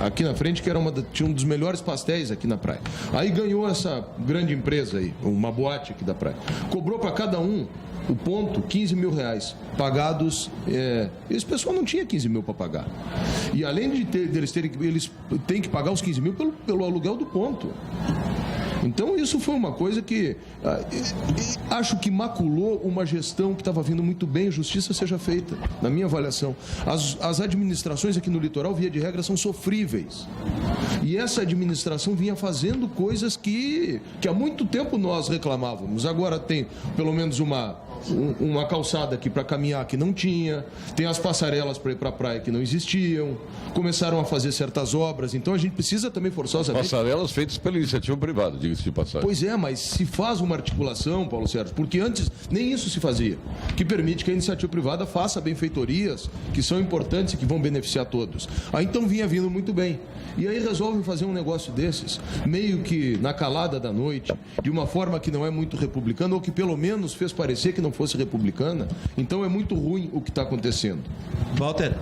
aqui na frente, que tinha um dos melhores pastéis aqui na praia. Aí ganhou essa grande empresa aí, uma boate aqui da praia. Cobrou para cada um o ponto, 15 mil reais, pagados. Esse pessoal não tinha 15 mil para pagar. E além eles têm que pagar os 15 mil pelo aluguel do ponto. Então isso foi uma coisa que acho que maculou uma gestão que estava vindo muito bem, justiça seja feita, na minha avaliação. As administrações aqui no litoral, via de regra, são sofríveis. E essa administração vinha fazendo coisas que há muito tempo nós reclamávamos. Agora tem pelo menos uma calçada aqui para caminhar que não tinha, tem as passarelas para ir para a praia que não existiam, começaram a fazer certas obras, então a gente precisa também forçosamente... Passarelas feitas pela iniciativa privada, diga-se de passagem. Pois é, mas se faz uma articulação, Paulo Sérgio, porque antes nem isso se fazia, que permite que a iniciativa privada faça benfeitorias que são importantes e que vão beneficiar todos. Aí então vinha vindo muito bem. E aí resolvem fazer um negócio desses, meio que na calada da noite, de uma forma que não é muito republicana, ou que pelo menos fez parecer que não fosse republicana. Então é muito ruim o que está acontecendo. Walter,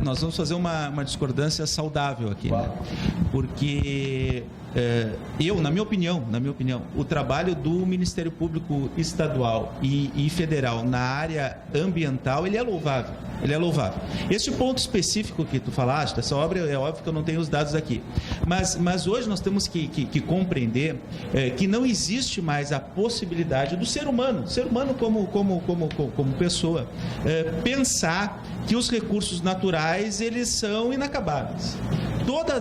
nós vamos fazer uma discordância saudável aqui, né? Porque na minha opinião, o trabalho do Ministério Público Estadual e Federal na área ambiental, ele é louvável. Esse ponto específico que tu falaste, essa obra, é óbvio que eu não tenho os dados aqui. Mas hoje nós temos que compreender que não existe mais a possibilidade do ser humano como pessoa, pensar que os recursos naturais, eles são inacabáveis.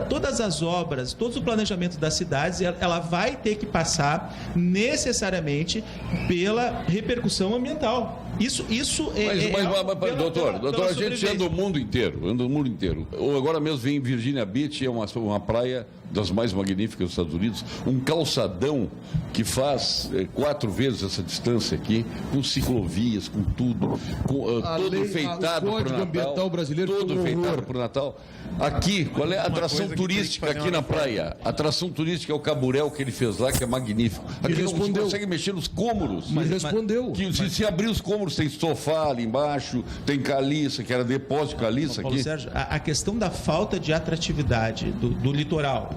Todas as obras, todo o planejamento das cidades, ela vai ter que passar necessariamente pela repercussão ambiental. Isso Mas doutor, a gente anda o mundo inteiro. Agora mesmo vem em Virginia Beach, é uma praia das mais magníficas dos Estados Unidos, um calçadão que faz 4 vezes essa distância aqui, com ciclovias, com tudo, todo feitado para o Natal. Ambiental brasileiro, todo feitado para o Natal. Aqui, qual é a atração turística aqui na praia? A atração turística é o Caburel que ele fez lá, que é magnífico. Aqui não se consegue mexer nos cômoros. Mas respondeu. Se abrir os cômoros, tem sofá ali embaixo, tem caliça, que era depósito de caliça aqui. Paulo Sérgio, a questão da falta de atratividade do litoral,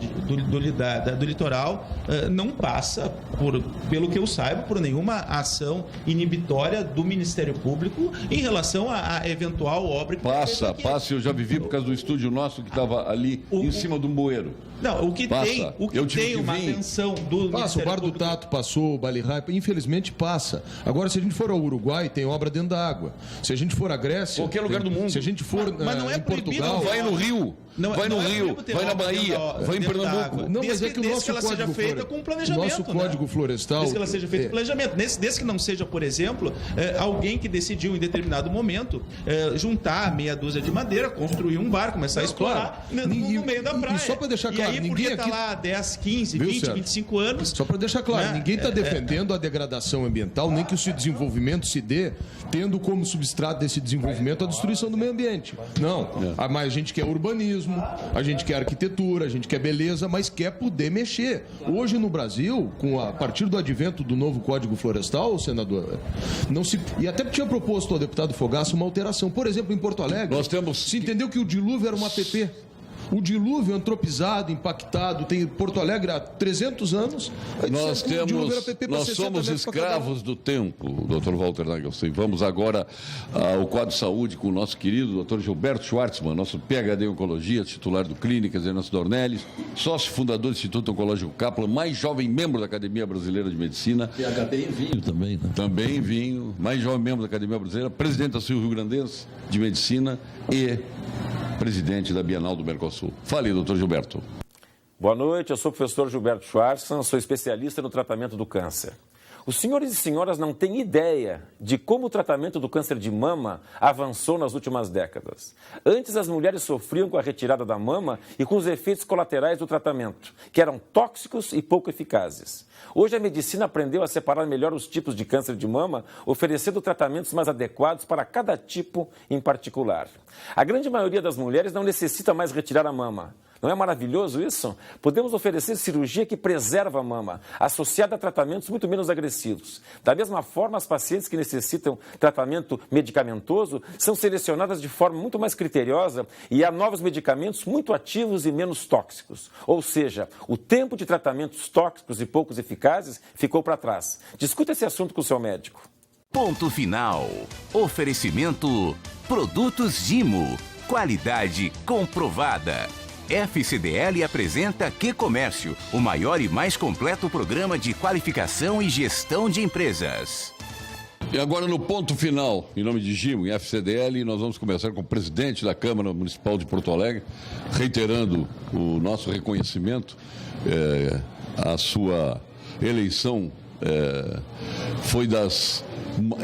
do litoral, não passa, pelo que eu saiba, por nenhuma ação inibitória do Ministério Público em relação a eventual obra que passa, eu já vivi por causa do estúdio nosso que estava ali em cima de um bueiro. Não, o que tem uma atenção do Passa, o Bar do Tato passou, o Bali Rai, infelizmente passa. Agora, se a gente for ao Uruguai, tem obra dentro da água. Se a gente for à Grécia... Qualquer lugar do mundo. Se a gente for mas não é em Portugal... Vai no Rio, vai na Bahia, vai em Pernambuco. Não, mas é que o nosso que ela seja feita com planejamento. Nosso Código Florestal... Desde que ela seja feita com planejamento. Desde que não seja, por exemplo, alguém que decidiu em determinado momento juntar meia dúzia de madeira, construir um bar, começar a explorar no meio da praia. E só para deixar claro, e aí ninguém podia estar lá 10, 15, 20, 25 anos. Só para deixar claro, ninguém está defendendo a degradação ambiental, nem que o seu desenvolvimento se dê tendo como substrato desse desenvolvimento a destruição do meio ambiente. Não. Mas a gente quer urbanismo, a gente quer arquitetura, a gente quer beleza, mas quer poder mexer. Hoje no Brasil, a partir do advento do novo Código Florestal, senador, e até tinha proposto ao deputado Fogaça uma alteração. Por exemplo, em Porto Alegre, se entendeu que o dilúvio era uma APP. O dilúvio antropizado, impactado, tem Porto Alegre há 300 anos. Nós somos escravos do tempo, Dr. Walter Nagelstein. Vamos agora ao quadro de saúde com o nosso querido Dr. Gilberto Schwartzman, nosso PhD em Oncologia, titular do Clínicas Ernesto Dornelles, sócio fundador do Instituto Oncológico Kaplan, mais jovem membro da Academia Brasileira de Medicina. PhD em vinho também, né? Também em vinho, mais jovem membro da Academia Brasileira, presidente da Sul Rio Grandense de Medicina e presidente da Bienal do Mercosul. Fale, doutor Gilberto. Boa noite, eu sou o professor Gilberto Schwartzman, sou especialista no tratamento do câncer. Os senhores e senhoras não têm ideia de como o tratamento do câncer de mama avançou nas últimas décadas. Antes, as mulheres sofriam com a retirada da mama e com os efeitos colaterais do tratamento, que eram tóxicos e pouco eficazes. Hoje, a medicina aprendeu a separar melhor os tipos de câncer de mama, oferecendo tratamentos mais adequados para cada tipo em particular. A grande maioria das mulheres não necessita mais retirar a mama. Não é maravilhoso isso? Podemos oferecer cirurgia que preserva a mama, associada a tratamentos muito menos agressivos. Da mesma forma, as pacientes que necessitam tratamento medicamentoso são selecionadas de forma muito mais criteriosa e há novos medicamentos muito ativos e menos tóxicos. Ou seja, o tempo de tratamentos tóxicos e poucos eficazes ficou para trás. Discuta esse assunto com o seu médico. Ponto final. Oferecimento Produtos Gimo. Qualidade comprovada. FCDL apresenta QComércio, o maior e mais completo programa de qualificação e gestão de empresas. E agora no ponto final, em nome de Gimo e FCDL, nós vamos começar com o presidente da Câmara Municipal de Porto Alegre, reiterando o nosso reconhecimento, a sua eleição foi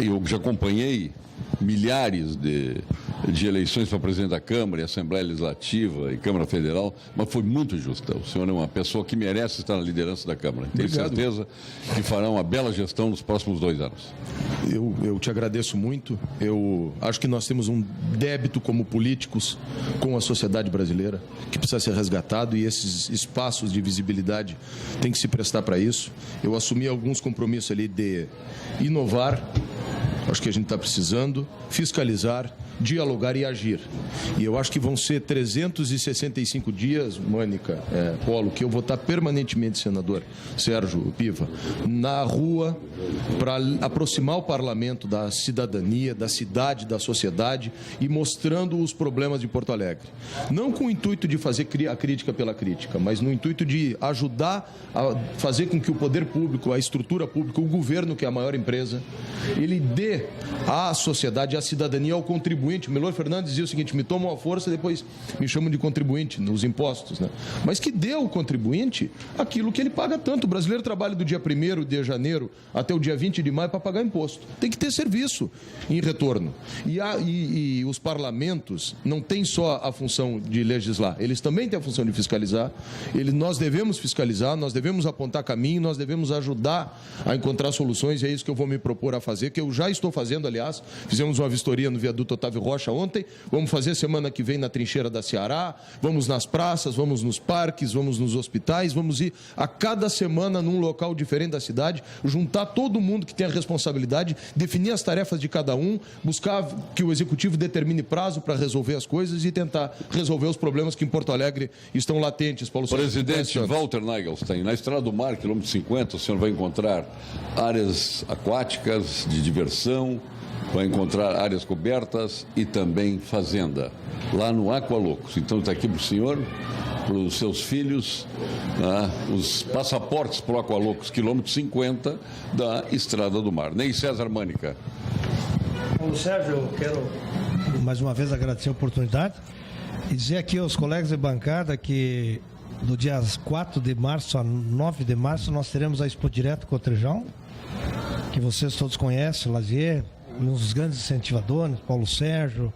eu já acompanhei milhares de eleições para presidente da Câmara, e Assembleia Legislativa e Câmara Federal, mas foi muito justa. O senhor é uma pessoa que merece estar na liderança da Câmara. Tenho certeza que fará uma bela gestão nos próximos 2 anos. Eu te agradeço muito. Eu acho que nós temos um débito como políticos com a sociedade brasileira que precisa ser resgatado e esses espaços de visibilidade têm que se prestar para isso. Eu assumi alguns compromissos ali de inovar, acho que a gente está precisando, fiscalizar, dialogar e agir. E eu acho que vão ser 365 dias, Mônica, Polo, que eu vou estar permanentemente, senador Sérgio Piva, na rua para aproximar o parlamento da cidadania, da cidade, da sociedade e mostrando os problemas de Porto Alegre. Não com o intuito de fazer a crítica pela crítica, mas no intuito de ajudar a fazer com que o poder público, a estrutura pública, o governo, que é a maior empresa, ele dê à sociedade, à cidadania, ao contribuinte. O Melhor Fernandes dizia o seguinte: me tomam a força, depois me chamam de contribuinte nos impostos, né? Mas que dê ao contribuinte aquilo que ele paga tanto. O brasileiro trabalha do dia 1º de janeiro até o dia 20 de maio para pagar imposto. Tem que ter serviço em retorno. E os parlamentos não têm só a função de legislar, eles também têm a função de fiscalizar. Nós devemos fiscalizar, nós devemos apontar caminho, nós devemos ajudar a encontrar soluções, e é isso que eu vou me propor a fazer, que eu já estou fazendo, aliás. Fizemos uma vistoria no viaduto Otávio Rocha ontem, vamos fazer semana que vem na trincheira da Ceará, vamos nas praças, vamos nos parques, vamos nos hospitais, vamos ir a cada semana num local diferente da cidade, juntar todo mundo que tem a responsabilidade, definir as tarefas de cada um, buscar que o executivo determine prazo para resolver as coisas e tentar resolver os problemas que em Porto Alegre estão latentes. Paulo Presidente Walter Nagelstein, na Estrada do Mar, quilômetro 50, o senhor vai encontrar áreas aquáticas de diversão, vai encontrar áreas cobertas e também fazenda, lá no Aqualocos. Então está aqui para o senhor, para os seus filhos, os passaportes para o Aqualocos, quilômetro 50 da Estrada do Mar. Ney César Mânica. Paulo Sérgio, eu quero mais uma vez agradecer a oportunidade e dizer aqui aos colegas de bancada que do dia 4 de março a 9 de março, nós teremos a Expo Direto Cotrijal, que vocês todos conhecem, Lazier, um dos grandes incentivadores, Paulo Sérgio.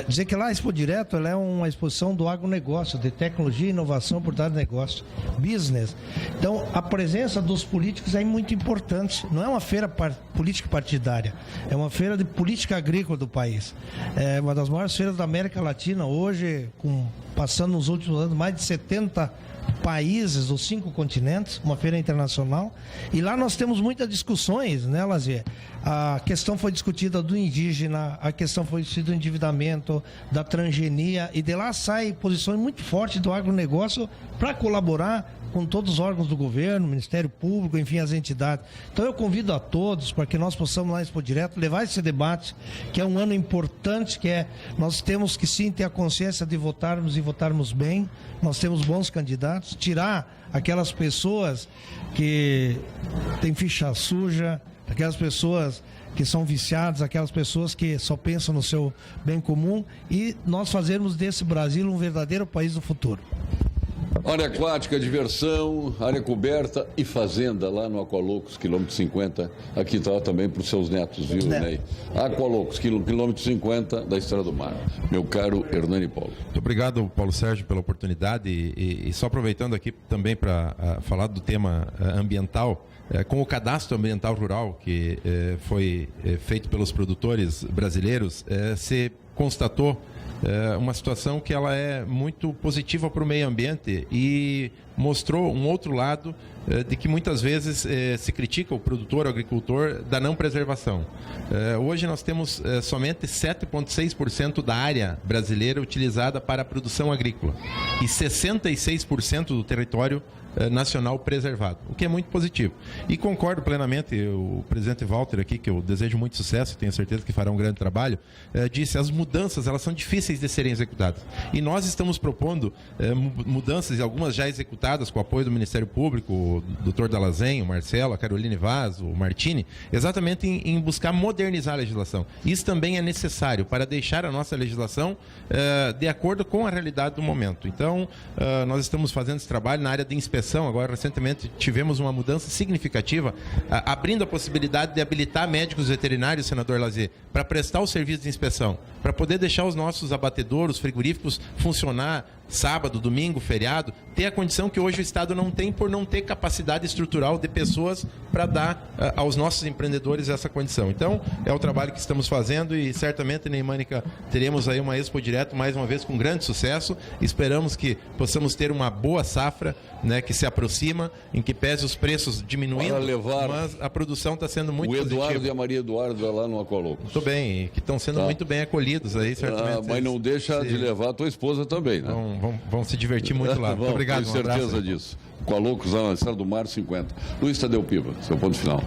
Dizer que lá a Expo Direto ela é uma exposição do agronegócio, de tecnologia e inovação por trás do negócio, business. Então, a presença dos políticos é muito importante. Não é uma feira política partidária, é uma feira de política agrícola do país. É uma das maiores feiras da América Latina hoje, passando nos últimos anos mais de 70 países dos 5 continentes, uma feira internacional, e lá nós temos muitas discussões, né, Lazier? A questão foi discutida do indígena, a questão foi discutida do endividamento, da transgenia, e de lá saem posições muito fortes do agronegócio para colaborar com todos os órgãos do governo, Ministério Público, enfim, as entidades. Então eu convido a todos para que nós possamos lá na Expo Direto levar esse debate, que é um ano importante, nós temos que sim ter a consciência de votarmos e votarmos bem, nós temos bons candidatos, tirar aquelas pessoas que têm ficha suja, aquelas pessoas que são viciadas, aquelas pessoas que só pensam no seu bem comum, e nós fazermos desse Brasil um verdadeiro país do futuro. Área aquática, diversão, área coberta e fazenda lá no Aqualocos, quilômetro 50. Aqui está também para os seus netos, viu, Ney? Aqualocos, quilômetro 50 da Estrada do Mar. Meu caro Hernani Paulo. Muito obrigado, Paulo Sérgio, pela oportunidade. E só aproveitando aqui também para falar do tema ambiental, com o cadastro ambiental rural que foi feito pelos produtores brasileiros, se constatou uma situação que ela é muito positiva para o meio ambiente e mostrou um outro lado de que muitas vezes se critica o produtor, o agricultor, da não preservação. Hoje nós temos somente 7,6% da área brasileira utilizada para a produção agrícola e 66% do território nacional preservado, o que é muito positivo. E concordo plenamente, o presidente Walter aqui, que eu desejo muito sucesso, tenho certeza que fará um grande trabalho, disse, as mudanças elas são difíceis de serem executadas. E nós estamos propondo mudanças, e algumas já executadas com o apoio do Ministério Público, o doutor Dalazen, o Marcelo, a Caroline Vaz, o Martini, exatamente em buscar modernizar a legislação. Isso também é necessário para deixar a nossa legislação de acordo com a realidade do momento. Então, nós estamos fazendo esse trabalho na área de inspeção. Agora, recentemente, tivemos uma mudança significativa, abrindo a possibilidade de habilitar médicos veterinários, senador Lazier, para prestar o serviço de inspeção, para poder deixar os nossos abatedouros, frigoríficos funcionar sábado, domingo, feriado, ter a condição que hoje o Estado não tem por não ter capacidade estrutural de pessoas para dar aos nossos empreendedores essa condição. Então, é o trabalho que estamos fazendo e certamente, Neymânica, teremos aí uma Expo Direto mais uma vez com grande sucesso. Esperamos que possamos ter uma boa safra, né, que se aproxima, em que pese os preços diminuindo, mas a produção está sendo muito positiva. O Eduardo e a Maria Eduarda lá no Aqualocos. Muito bem, que estão sendo muito bem acolhidos aí, certamente. Mas não deixa de levar a tua esposa também, né? Vão se divertir muito lá. Muito obrigado. Tenho certeza disso. Aqualocos, lá na Estrada do Mar 50. Luiz Tadeu Piva, seu ponto final.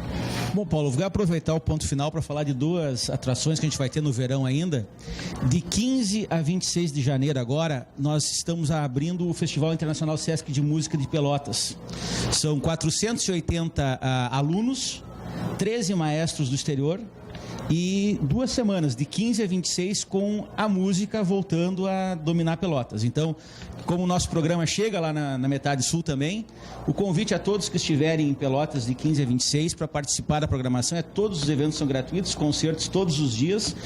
Bom, Paulo, vou aproveitar o ponto final para falar de 2 atrações que a gente vai ter no verão ainda. De 15 a 26 de janeiro agora, nós estamos abrindo o Festival Internacional Sesc de Música de Pelotas. São 480 alunos, 13 maestros do exterior, e 2 semanas, de 15 a 26, com a música voltando a dominar Pelotas. Então, como o nosso programa chega lá na metade sul também, o convite a todos que estiverem em Pelotas de 15 a 26 para participar da programação todos os eventos são gratuitos, concertos todos os dias,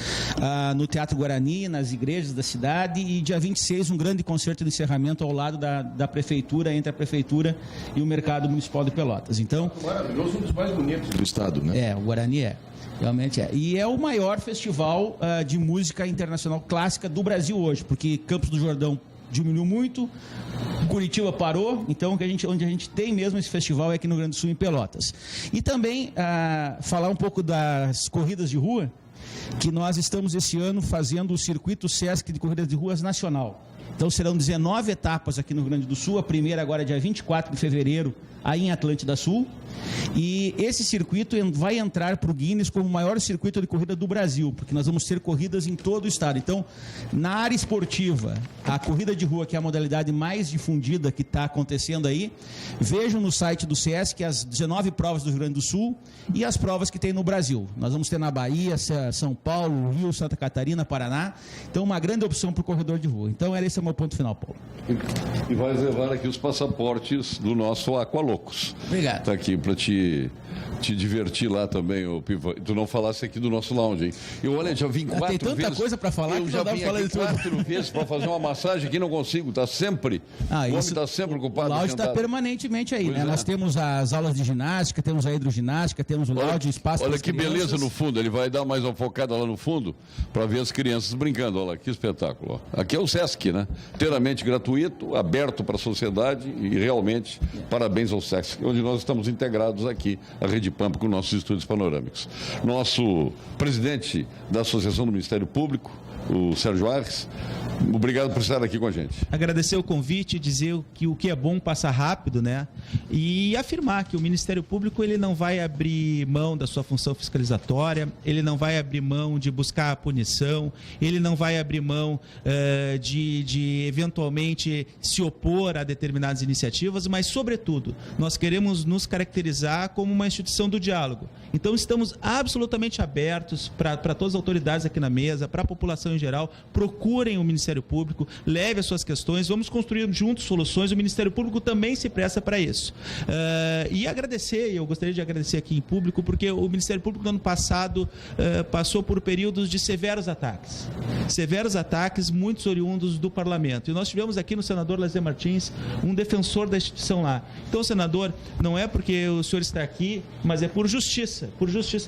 no Teatro Guarani, nas igrejas da cidade, e dia 26 um grande concerto de encerramento ao lado da prefeitura, entre a prefeitura e o Mercado Municipal de Pelotas. Então, maravilhoso, um dos mais bonitos do estado, né? O Guarani é. Realmente é. E é o maior festival de música internacional clássica do Brasil hoje, porque Campos do Jordão diminuiu muito, Curitiba parou, então onde a gente tem mesmo esse festival é aqui no Rio Grande do Sul, em Pelotas. E também falar um pouco das corridas de rua, que nós estamos esse ano fazendo o circuito Sesc de Corridas de Ruas Nacional. Então serão 19 etapas aqui no Rio Grande do Sul, a primeira agora é dia 24 de fevereiro, aí em Atlântida Sul, e esse circuito vai entrar para o Guinness como o maior circuito de corrida do Brasil, porque nós vamos ter corridas em todo o estado. Então, na área esportiva, a corrida de rua, que é a modalidade mais difundida que está acontecendo aí, vejam no site do Sesc as 19 provas do Rio Grande do Sul e as provas que tem no Brasil. Nós vamos ter na Bahia, São Paulo, Rio, Santa Catarina, Paraná, então uma grande opção para o corredor de rua. Então, esse é o meu ponto final, Paulo. E vai levar aqui os passaportes do nosso Aqualocos. Obrigado. Está aqui para te divertir lá também, ô Piva. Tu não falasse aqui do nosso lounge, hein? Eu, olha, já vim 4 vezes. Tem tanta coisa para falar eu que já não dá vim pra falar aqui de tudo. 4 vezes para fazer uma massagem aqui, não consigo. Tá sempre. O homem está sempre ocupado. O lounge está permanentemente aí, Pois né? é. Nós temos as aulas de ginástica, temos a hidroginástica, temos o lounge, espaço para Olha as que crianças. beleza no fundo. Ele vai dar mais uma focada lá no fundo para ver as crianças brincando. Olha que espetáculo. Ó. Aqui é o Sesc, né? Inteiramente gratuito, aberto para a sociedade e realmente parabéns ao Sesc, onde nós estamos integrados aqui, a Rede Pampa, com nossos estúdios panorâmicos. Nosso presidente da Associação do Ministério Público, o Sérgio Arres, obrigado por estar aqui com a gente. Agradecer o convite, dizer que o que é bom passa rápido, né? E afirmar que o Ministério Público ele não vai abrir mão da sua função fiscalizatória, ele não vai abrir mão de buscar a punição, ele não vai abrir mão de eventualmente se opor a determinadas iniciativas, mas, sobretudo, nós queremos nos caracterizar como uma instituição do diálogo. Então, estamos absolutamente abertos para todas as autoridades aqui na mesa, para a população em geral, procurem o Ministério Público, leve as suas questões, vamos construir juntos soluções, o Ministério Público também se presta para isso. E agradecer, eu gostaria de agradecer aqui em público, porque o Ministério Público no ano passado passou por períodos de severos ataques, muitos oriundos do Parlamento. E nós tivemos aqui no senador Lazier Martins um defensor da instituição lá. Então, senador, não é porque o senhor está aqui, mas é por justiça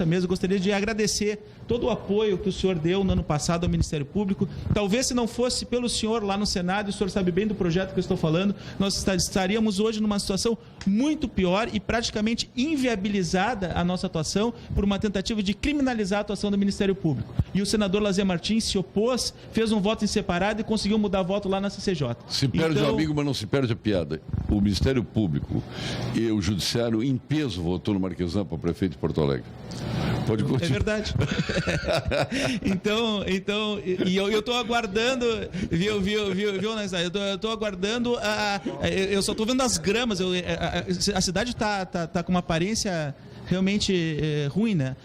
mesmo. Eu gostaria de agradecer todo o apoio que o senhor deu no ano passado ao Ministério Público. Talvez se não fosse pelo senhor lá no Senado, e o senhor sabe bem do projeto que eu estou falando, nós estaríamos hoje numa situação muito pior e praticamente inviabilizada a nossa atuação por uma tentativa de criminalizar a atuação do Ministério Público. E o senador Lazier Martins se opôs, fez um voto em separado e conseguiu mudar voto lá na CCJ. Se perde o amigo, mas não se perde a piada. O Ministério Público e o Judiciário em peso votou no Marquesan para prefeito de Porto Alegre. Pode continuar. É verdade. Então, eu estou aguardando, viu, Naisá? Eu estou aguardando, eu só estou vendo as gramas, a cidade está com uma aparência realmente ruim, né?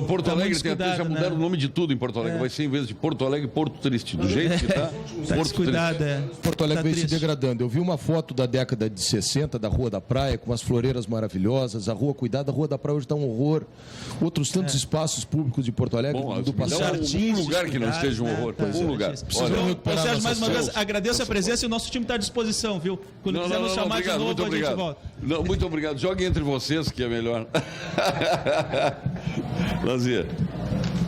Porto Alegre tem até, já mudaram, né? o nome de tudo em Porto Alegre. Vai ser, em vez de Porto Alegre, Porto Triste. Do jeito que está, Porto Triste. Porto Alegre vem se degradando. Eu vi uma foto da década de 60 da Rua da Praia, com as floreiras maravilhosas, a rua cuidada, a Rua da Praia hoje está um horror. Outros tantos espaços públicos de Porto Alegre do passado. Um lugar que não esteja um horror. Um lugar. Sérgio, mais uma vez, agradeço a presença e o nosso time está à disposição, viu? Quando quiser nos chamar de novo, a gente volta. Não, muito obrigado. Joguem entre vocês, que é melhor. Lazier.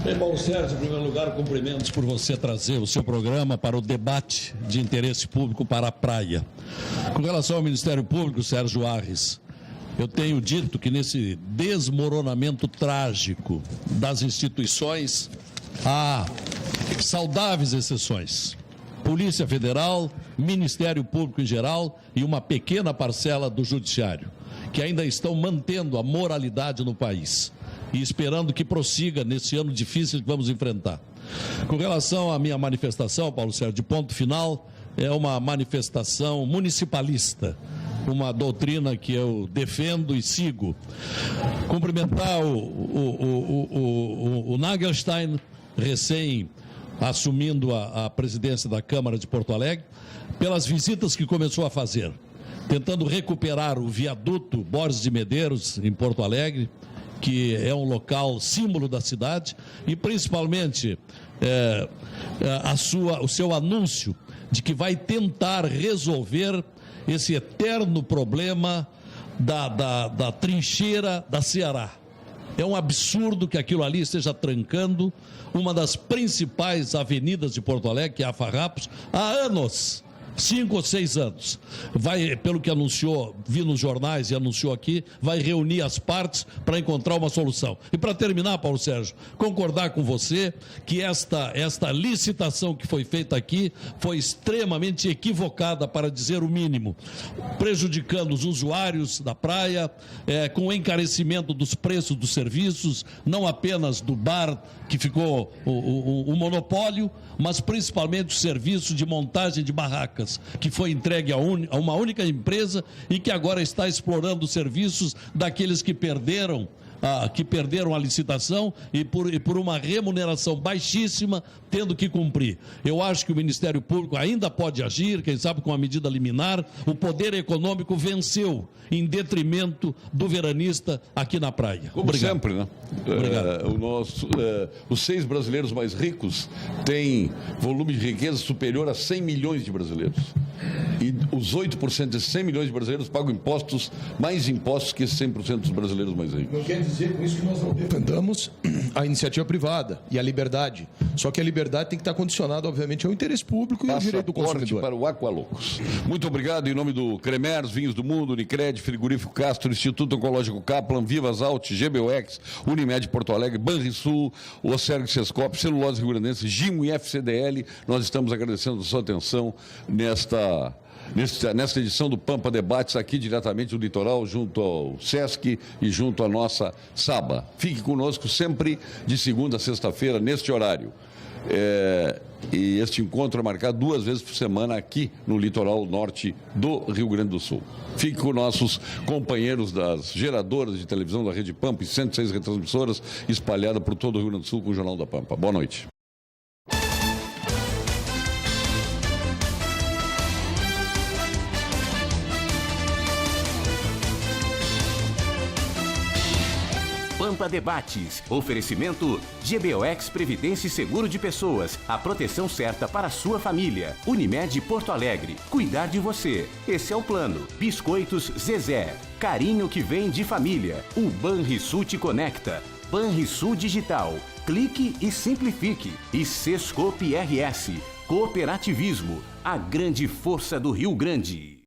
Bem, Paulo Sérgio, em primeiro lugar, cumprimentos por você trazer o seu programa para o debate de interesse público para a praia. Com relação ao Ministério Público, Sérgio Arres, eu tenho dito que nesse desmoronamento trágico das instituições há saudáveis exceções. Polícia Federal, Ministério Público em geral e uma pequena parcela do Judiciário, que ainda estão mantendo a moralidade no país e esperando que prossiga nesse ano difícil que vamos enfrentar. Com relação à minha manifestação, Paulo Sérgio, de ponto final, é uma manifestação municipalista, uma doutrina que eu defendo e sigo. Cumprimentar o Nagelstein, recém assumindo a presidência da Câmara de Porto Alegre, pelas visitas que começou a fazer, tentando recuperar o viaduto Borges de Medeiros, em Porto Alegre, que é um local símbolo da cidade, e principalmente o seu anúncio de que vai tentar resolver esse eterno problema da trincheira da Ceará. É um absurdo que aquilo ali esteja trancando uma das principais avenidas de Porto Alegre, que é a Farrapos, há anos. 5 ou 6 anos. Vai, pelo que anunciou, vi nos jornais e anunciou aqui, vai reunir as partes para encontrar uma solução. E para terminar, Paulo Sérgio, concordar com você que esta licitação que foi feita aqui foi extremamente equivocada, para dizer o mínimo, prejudicando os usuários da praia, com o encarecimento dos preços dos serviços, não apenas do bar, que ficou o monopólio, mas principalmente o serviço de montagem de barracas, que foi entregue a uma única empresa e que agora está explorando os serviços daqueles que perderam que perderam a licitação e por uma remuneração baixíssima, tendo que cumprir. Eu acho que o Ministério Público ainda pode agir, quem sabe com a medida liminar. O poder econômico venceu em detrimento do veranista aqui na praia. Como Obrigado. sempre, né? Os 6 brasileiros mais ricos têm volume de riqueza superior a 100 milhões de brasileiros. E os 8% desses 100 milhões de brasileiros pagam impostos, mais impostos que esses 100% dos brasileiros mais ricos. Não quer dizer com isso que nós não defendamos a iniciativa privada e a liberdade. Só que a liberdade tem que estar condicionada, obviamente, ao interesse público e ao direito do consumidor. Para o Aqualocos. Muito obrigado em nome do Cremers, Vinhos do Mundo, Unicred, Frigorífico Castro, Instituto Oncológico Kaplan, Vivas Alt, GBOX, Unimed Porto Alegre, Banrisul, Ocerg Sescop, Celulose Rio Grandense, Gimo e FCDL. Nós estamos agradecendo a sua atenção nesta edição do Pampa Debates, aqui diretamente do litoral, junto ao Sesc e junto à nossa Saba. Fique conosco sempre de segunda a sexta-feira, neste horário. E este encontro é marcado 2 vezes por semana aqui no litoral norte do Rio Grande do Sul. Fique com nossos companheiros das geradoras de televisão da Rede Pampa e 106 retransmissoras espalhadas por todo o Rio Grande do Sul com o Jornal da Pampa. Boa noite. Pampa Debates. Oferecimento GBOX Previdência e Seguro de Pessoas. A proteção certa para a sua família. Unimed Porto Alegre. Cuidar de você. Esse é o plano. Biscoitos Zezé. Carinho que vem de família. O Banrisul te conecta. Banrisul Digital. Clique e simplifique. E Sescope RS. Cooperativismo. A grande força do Rio Grande.